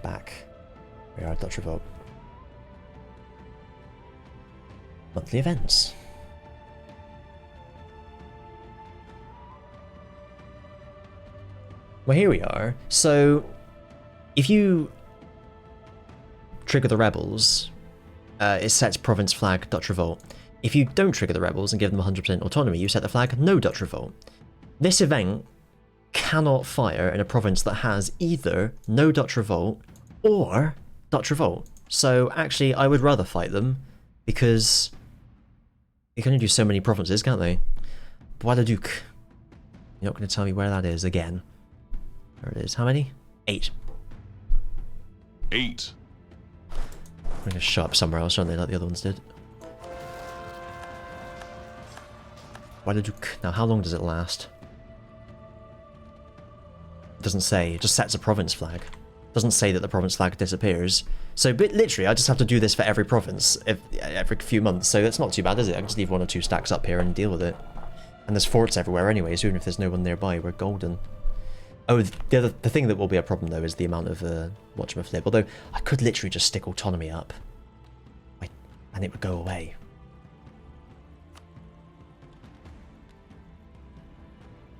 Back. We are Dutch revolt. Monthly events. Well, here we are. So, if you trigger the rebels, it sets province flag Dutch revolt. If you don't trigger the rebels and give them 100% autonomy, you set the flag no Dutch revolt. This event cannot fire in a province that has either no Dutch revolt or Dutch revolt. So actually, I would rather fight them because they can only do so many provinces, can't they? Bois-le-Duc. You're not going to tell me where that is again. There it is. How many? 8. 8. I'm going to show up somewhere else, aren't they, like the other ones did? Bois-le-Duc. Now, how long does it last? It doesn't say. It just sets a province flag. It doesn't say that the province flag disappears. So, but literally, I just have to do this for every province every few months. So it's not too bad, is it? I can just leave 1 or 2 stacks up here and deal with it. And there's forts everywhere anyway, so even if there's no one nearby, we're golden. Oh, the thing that will be a problem though is the amount of whatchamaflip. Although I could literally just stick autonomy up, and it would go away.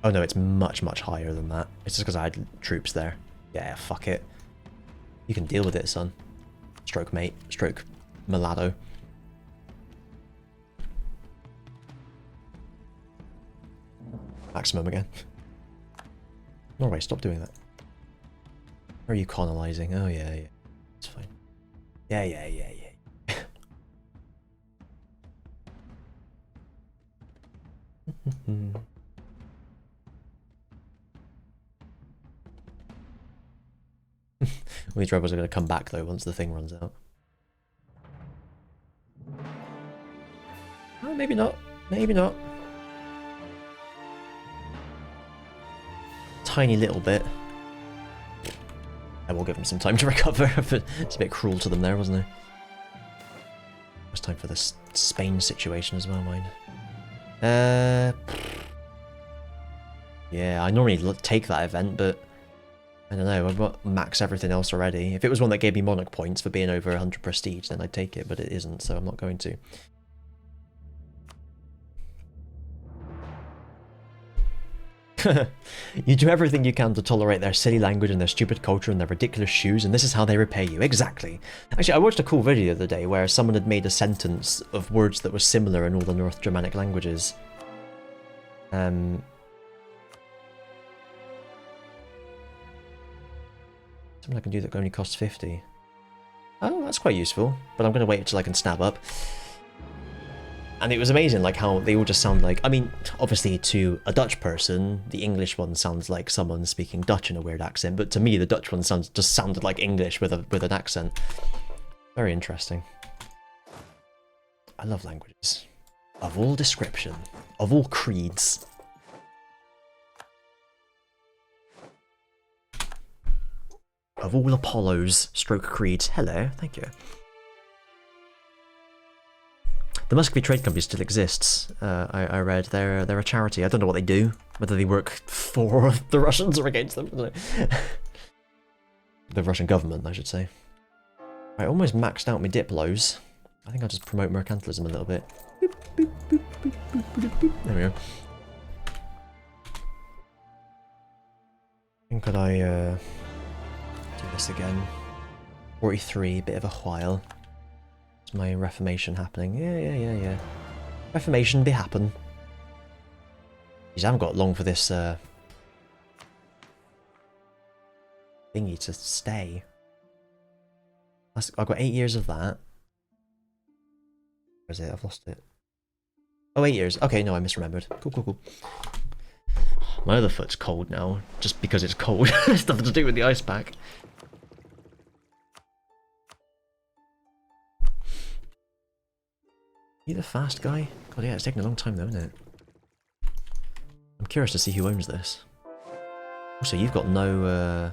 Oh no, it's much higher than that. It's just because I had troops there. Yeah, fuck it. You can deal with it, son. Stroke mate. Stroke mulatto. Maximum again. Norway, stop doing that. Where are you colonizing? Oh yeah. It's fine. Yeah. Well, these rebels are going to come back though once the thing runs out. Oh, maybe not. Maybe not. Tiny little bit. I will give them some time to recover. It's a bit cruel to them there, wasn't it? It's time for this Spain situation as well, mind. Yeah, I normally take that event, but I don't know. I've got max everything else already. If it was one that gave me monarch points for being over 100 prestige, then I'd take it, but it isn't, so I'm not going to. You do everything you can to tolerate their silly language and their stupid culture and their ridiculous shoes, and this is how they repay you. Exactly. Actually, I watched a cool video the other day where someone had made a sentence of words that were similar in all the North Germanic languages. Something I can do that only costs 50. Oh, that's quite useful, but I'm going to wait until I can snap up. And it was amazing, like, how they all just sound like... I mean, obviously, to a Dutch person, the English one sounds like someone speaking Dutch in a weird accent, but to me, the Dutch one just sounded like English with an accent. Very interesting. I love languages. Of all description. Of all creeds. Of all Apollos, stroke creeds. Hello, thank you. The Muscovy Trade Company still exists. I read they're a charity. I don't know what they do. Whether they work for the Russians or against them. I don't know. The Russian government, I should say. I almost maxed out my Diplos. I think I'll just promote mercantilism a little bit. Boop, boop, boop, boop, boop, boop, boop. There we go. And could I do this again? 43, bit of a while. Is my Reformation happening? Yeah. Reformation be happen. Jeez, I haven't got long for this thingy to stay. I've got 8 years of that. Where is it? I've lost it. Oh, 8 years. Okay, no, I misremembered. Cool, cool, cool. My other foot's cold now, just because it's cold. It's nothing to do with the ice pack. You the fast guy? God, yeah, it's taking a long time though, isn't it? I'm curious to see who owns this. Also, you've got no,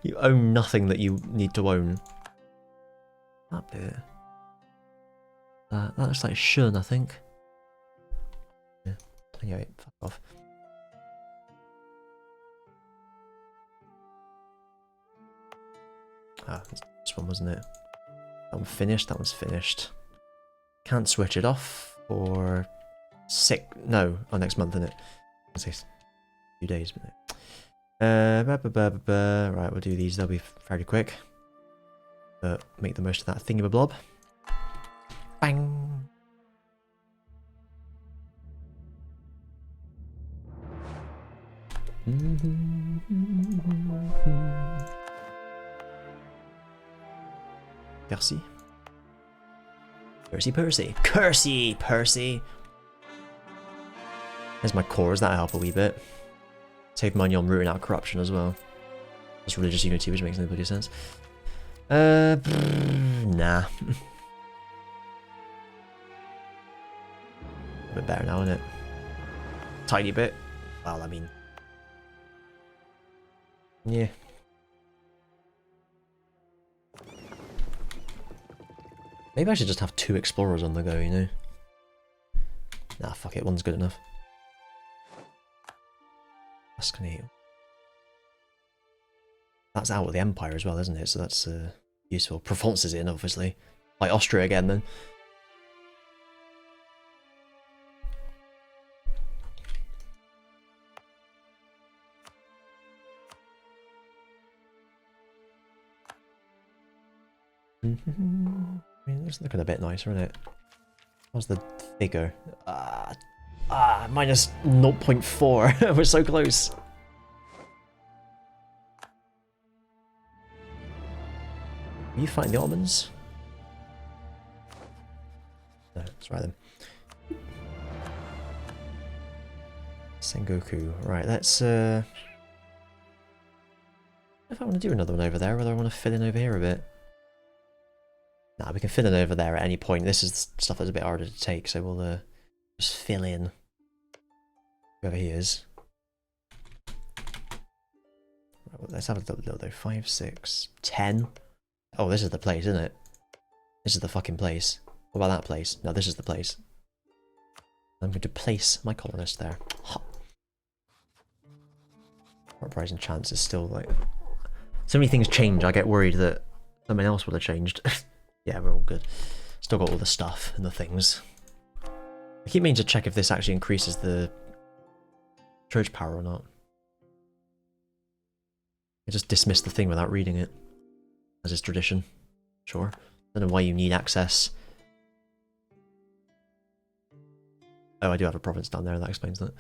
You own nothing that you need to own. That bit. That looks like Shun, I think. Yeah. Anyway, fuck off. Ah, this one, wasn't it? That one finished, that one's finished. Can't switch it off for next month, isn't it? I'll say a few days, but right, we'll do these, they'll be fairly quick. But make the most of that thingamablob. Bang! Percy. Percy! There's my cores, that'll help a wee bit. Save money on rooting out corruption as well. That's religious unity, which makes no bloody sense. Nah. A bit better now, isn't it? Tiny bit. Well, I mean... yeah. Maybe I should just have 2 explorers on the go, you know? Nah, fuck it, one's good enough. That's gonna heal. That's out of the Empire as well, isn't it? So that's useful. Provence is in, obviously. Like Austria again, then. I mean, it's looking a bit nicer, isn't it? What's the figure? Minus 0.4. We're so close. Are you fighting the Ottomans? No, that's right then. Sengoku. Right, let's if I want to do another one over there, whether I want to fill in over here a bit. Nah, we can fill in over there at any point. This is stuff that's a bit harder to take, so we'll just fill in whoever he is. Right, well, let's have a little though. 5, 6, 10. Oh, this is the place, isn't it? This is the fucking place. What about that place? No, this is the place. I'm going to place my colonist there. Uprising chance is still like... so many things change, I get worried that something else would have changed. Yeah, we're all good. Still got all the stuff and the things. I keep meaning to check if this actually increases the church power or not. I just dismissed the thing without reading it. As is tradition. Sure. Don't know why you need access. Oh, I do have a province down there, that explains that.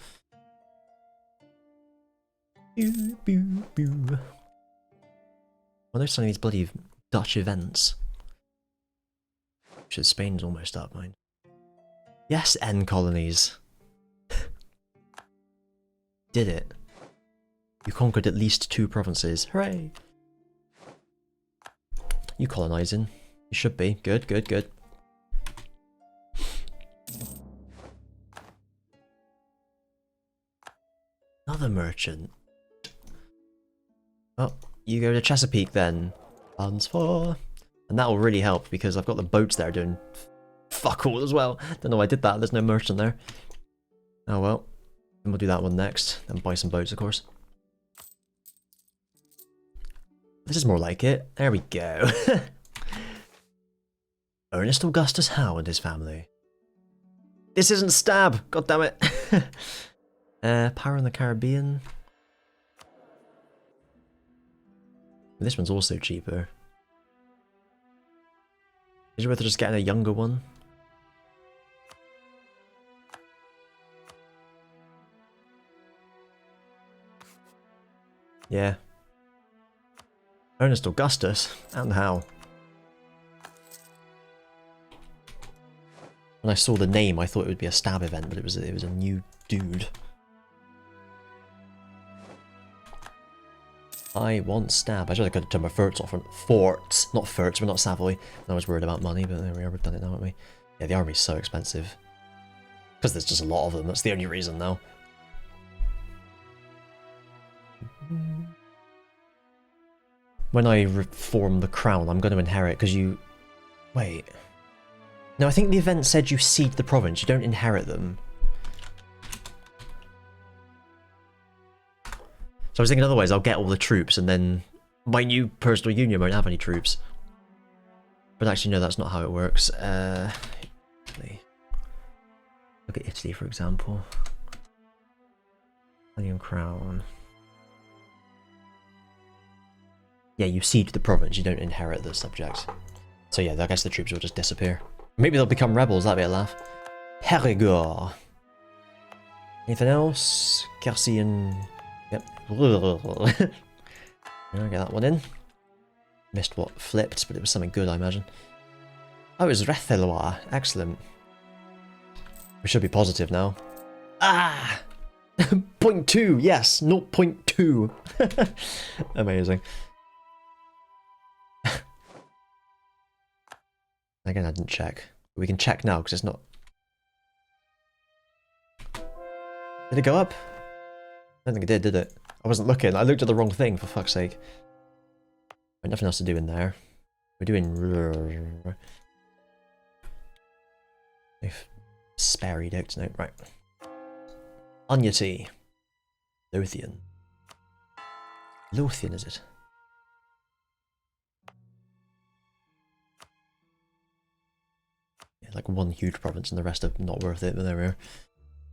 Well, there's some of these bloody Dutch events. Which is Spain's almost up, mind. Yes, N colonies. Did it. You conquered at least 2 provinces. Hooray! You colonising. You should be. Good, good, good. Another merchant. Oh, you go to Chesapeake then. Funds for... and that will really help because I've got the boats there doing fuck all as well. Don't know why I did that. There's no merchant there. Oh well. Then we'll do that one next. Then buy some boats, of course. This is more like it. There we go. Ernest Augustus Howe and his family. This isn't Stab! God damn it. Power in the Caribbean. This one's also cheaper. Is it worth just getting a younger one? Yeah. Ernest Augustus? And how? When I saw the name, I thought it would be a stab event, but it was a new dude. I want stab. I should have got to turn my forts off. Forts, not forts. We're not Savoy. I was worried about money, but there we are. We've done it now, haven't we? Yeah, the army's so expensive. Because there's just a lot of them. That's the only reason now. When I reform the crown, I'm going to inherit because you... Wait. No, I think the event said you cede the province. You don't inherit them. So I was thinking otherwise I'll get all the troops and then my new personal union won't have any troops. But actually no, that's not how it works. Italy. Look at Italy for example. Italian crown. Yeah, you cede the province, you don't inherit the subjects. So yeah, I guess the troops will just disappear. Maybe they'll become rebels, that'd be a laugh. Perigord. Anything else? Quercy. Yep. Yeah, get that one in. Missed what flipped, but it was something good, I imagine. Oh, it was Retheloir. Excellent. We should be positive now. Ah! 0.2, yes, 0.2. Amazing. Again, I didn't check. But we can check now, because it's not... Did it go up? I don't think it did it? I wasn't looking. I looked at the wrong thing, for fuck's sake. Right, nothing else to do in there. We're doing... Spare edict. No, right. Unyati. Lothian. Lothian, is it? Yeah, like one huge province and the rest are not worth it, but there we are.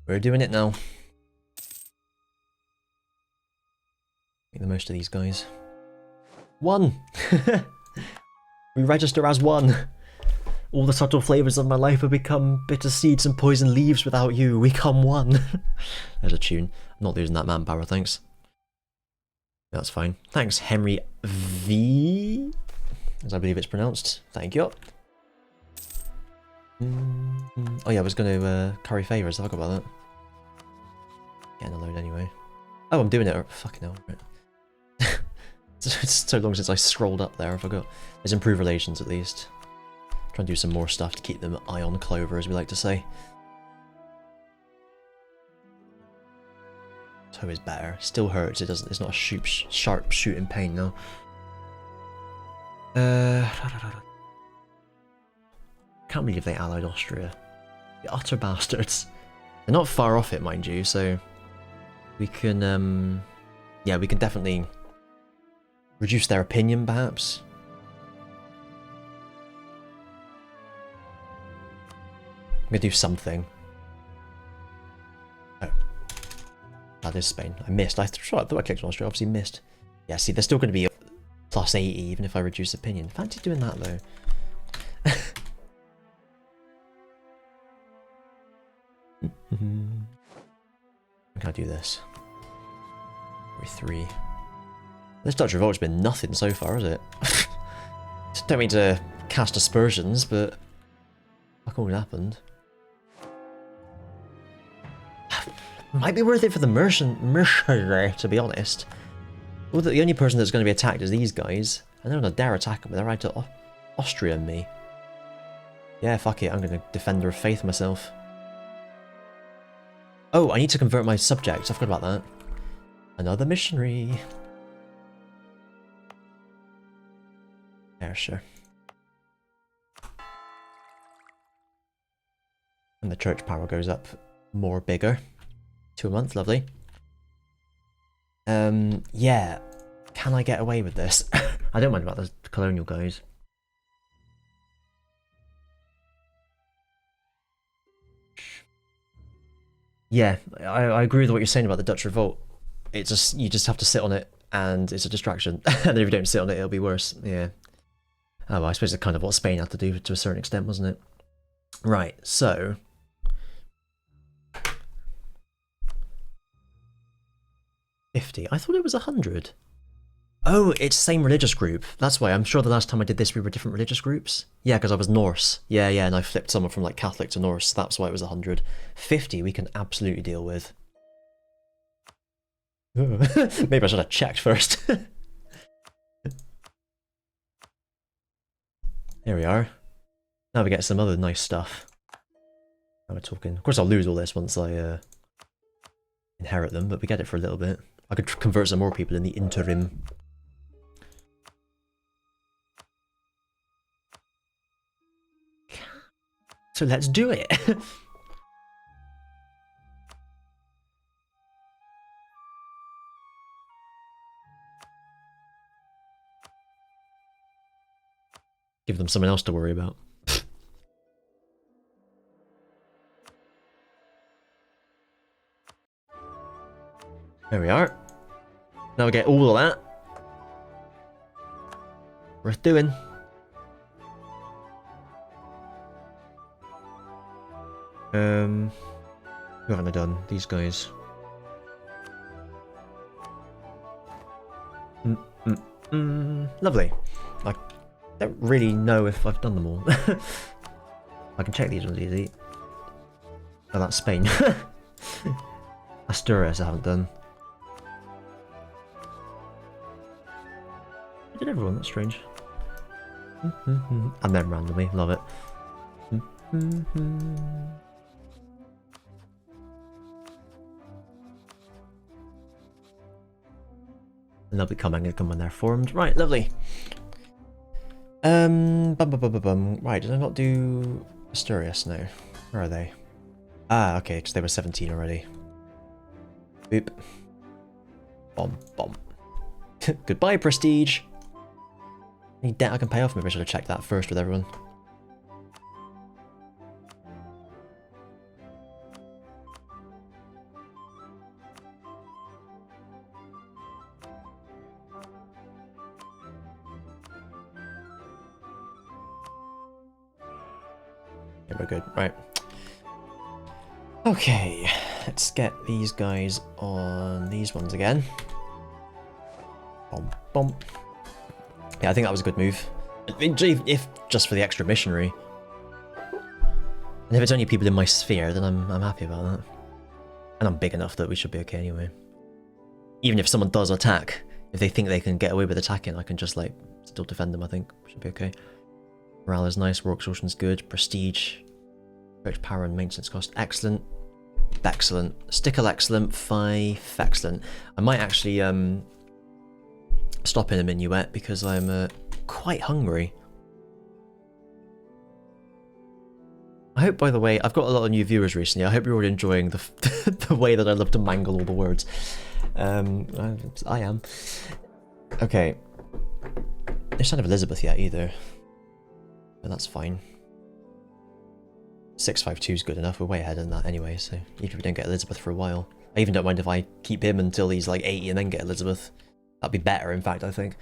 We're doing it now. Make the most of these guys. 1! We register as 1! All the subtle flavours of my life have become bitter seeds and poison leaves without you. We come 1. There's a tune. I'm not losing that manpower, thanks. That's fine. Thanks, Henry V. As I believe it's pronounced. Thank you. Oh yeah, I was going to curry favours. I forgot about that. Getting a load anyway. Oh, I'm doing it. Fucking hell. Right. It's so long since I scrolled up there, I forgot. Let's improve relations at least. Try and do some more stuff to keep them eye on clover, as we like to say. Toe is better. Still hurts. It doesn't. It's not a sharp shooting pain though. Can't believe they allied Austria. The utter bastards. They're not far off it, mind you. So we can, yeah, we can definitely reduce their opinion, perhaps. I'm gonna do something. Oh. That is Spain. I missed. I thought I clicked on Austria, obviously missed. Yeah, see, they're still gonna be plus 80 even if I reduce opinion. Fancy doing that though. Can I do this? 3. This Dutch revolt's been nothing so far, has it? Don't mean to cast aspersions, but fuck all happened. Might be worth it for the mercenary, to be honest. Well, the only person that's going to be attacked is these guys. I don't know, dare attack them, but they're right to Austria and me. Yeah, fuck it, I'm going to defender of faith myself. Oh, I need to convert my subjects. I forgot about that. Another missionary. Yeah, sure. And the church power goes up more bigger. 2 a month, lovely. Yeah. Can I get away with this? I don't mind about the colonial guys. Yeah, I agree with what you're saying about the Dutch revolt. It's just, you just have to sit on it and it's a distraction. And if you don't sit on it, it'll be worse. Yeah. Oh, well, I suppose it's kind of what Spain had to do to a certain extent, wasn't it? Right, so 50. I thought it was 100. Oh, Oh, it's same religious group. That's why. I'm sure the last time I did this we were different religious groups. Yeah, because I was Norse. Yeah, and I flipped someone from like Catholic to Norse. That's why it was 100. 50 we can absolutely deal with. Maybe I should have checked first. There we are. Now we get some other nice stuff. Now we're talking. Of course I'll lose all this once I inherit them, but we get it for a little bit. I could convert some more people in the interim. So let's do it. Give them something else to worry about. There we are. Now we get all of that. Worth doing. Who haven't I done? These guys. Lovely. I don't really know if I've done them all. I can check these ones easy. Oh, that's Spain. Asturias I haven't done. I did everyone, that's strange. And then randomly, love it. And they'll become Anglican when they're formed. Right, lovely. Right, did I not do Asturias now? Where are they? Ah, okay, because they were 17 already. Boop. Bomb. Goodbye, prestige. Any debt I can pay off? Maybe I should have checked that first with everyone. Yeah, we're good. Right. Okay, let's get these guys on these ones again. Bomb. Yeah, I think that was a good move. If just for the extra missionary. And if it's only people in my sphere, then I'm happy about that. And I'm big enough that we should be okay anyway. Even if someone does attack, if they think they can get away with attacking, I can just like still defend them, I think. Should be okay. Morale is nice, war exhaustion's good, prestige. Stretch power and maintenance cost, excellent. Excellent. Stickle excellent, 5 excellent. I might actually stop in a minuet because I'm quite hungry. I hope, by the way, I've got a lot of new viewers recently. I hope you're all enjoying the the way that I love to mangle all the words. I am. Okay. No sign of Elizabeth yet either. But that's fine. 652 is good enough. We're way ahead in that anyway, so even if we don't get Elizabeth for a while. I even don't mind if I keep him until he's like 80 and then get Elizabeth. That'd be better, in fact, I think.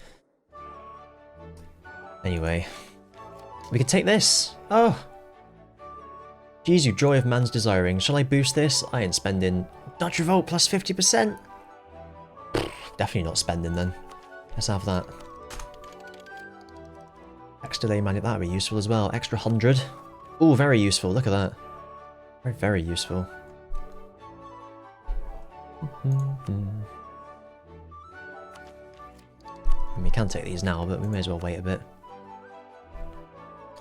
Anyway. We can take this. Oh! Jeez, you joy of man's desiring. Shall I boost this? I ain't spending. Dutch Revolt plus 50%? Definitely not spending then. Let's have that. Extra delay magnet, that would be useful as well. Extra 100. Oh, very useful. Look at that. Very, very useful. And we can take these now, but we may as well wait a bit.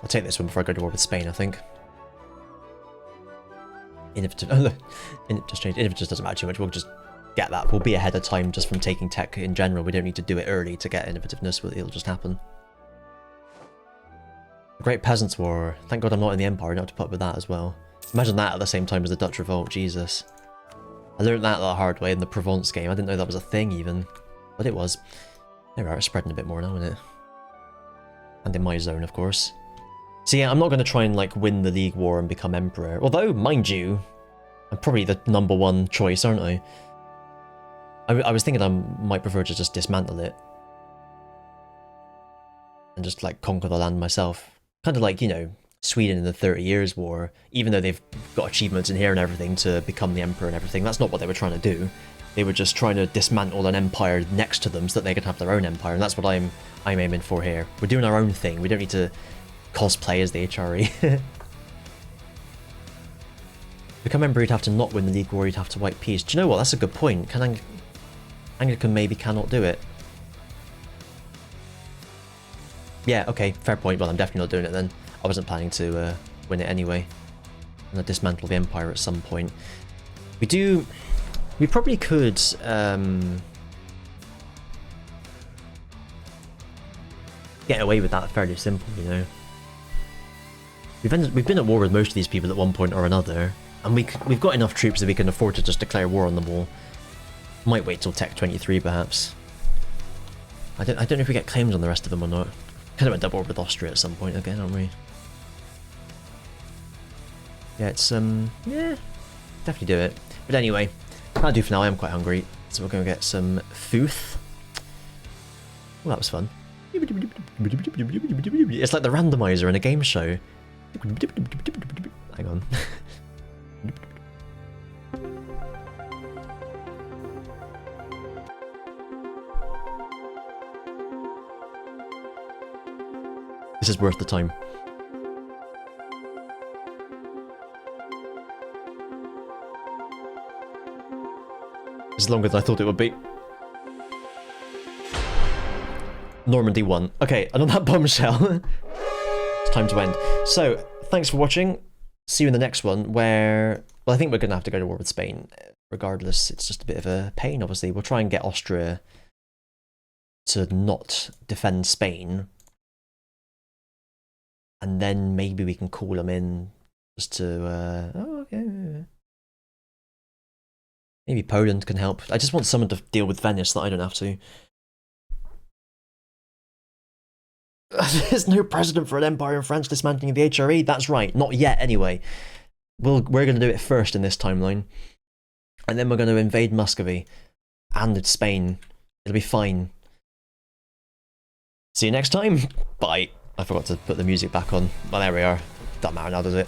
I'll take this one before I go to war with Spain, I think. Innovative. Oh, look. Just change. Innovative doesn't matter too much. We'll just get that. We'll be ahead of time just from taking tech in general. We don't need to do it early to get innovativeness. It'll just happen. The Great Peasants' War. Thank God I'm not in the Empire. I don't have to put up with that as well. Imagine that at the same time as the Dutch Revolt. Jesus. I learned that the hard way in the Provence game. I didn't know that was a thing even. But it was. There we are. It's spreading a bit more now, isn't it? And in my zone, of course. So yeah, I'm not going to try and like win the League War and become Emperor. Although, mind you, I'm probably the #1 choice, aren't I? I was thinking I might prefer to just dismantle it. And just like conquer the land myself. Kind of like, you know, Sweden in the 30 Years' War, even though they've got achievements in here and everything to become the emperor and everything. That's not what they were trying to do. They were just trying to dismantle an empire next to them so that they could have their own empire, and that's what I'm aiming for here. We're doing our own thing. We don't need to cosplay as the HRE. Become emperor, you'd have to not win the League War, you'd have to wipe peace. Do you know what? That's a good point. Anglican maybe cannot do it. Yeah, okay, fair point. Well, I'm definitely not doing it then. I wasn't planning to win it anyway. I'm gonna dismantle the empire at some point. We probably could get away with that fairly simple, you know. We've been at war with most of these people at one point or another, and we've got enough troops that we can afford to just declare war on them all. Might wait till Tech 23 perhaps. I don't know if we get claims on the rest of them or not. Kind of went double with Austria at some point again, aren't we? Yeah, it's yeah, definitely do it. But anyway, that'll do for now. I am quite hungry, so we're gonna get some food. Well, that was fun. It's like the randomizer in a game show. Hang on. This is worth the time. It's longer than I thought it would be. Normandy won. Okay, and on that bombshell, it's time to end. So, thanks for watching. See you in the next one where... Well, I think we're going to have to go to war with Spain. Regardless, it's just a bit of a pain, obviously. We'll try and get Austria to not defend Spain. And then maybe we can call them in just to... oh, okay. Maybe Poland can help. I just want someone to deal with Venice that I don't have to. There's no precedent for an empire in France dismantling the HRE. That's right, not yet anyway. We're going to do it first in this timeline. And then we're going to invade Muscovy and Spain. It'll be fine. See you next time. Bye. I forgot to put the music back on. Well, there we are. Doesn't matter now, does it?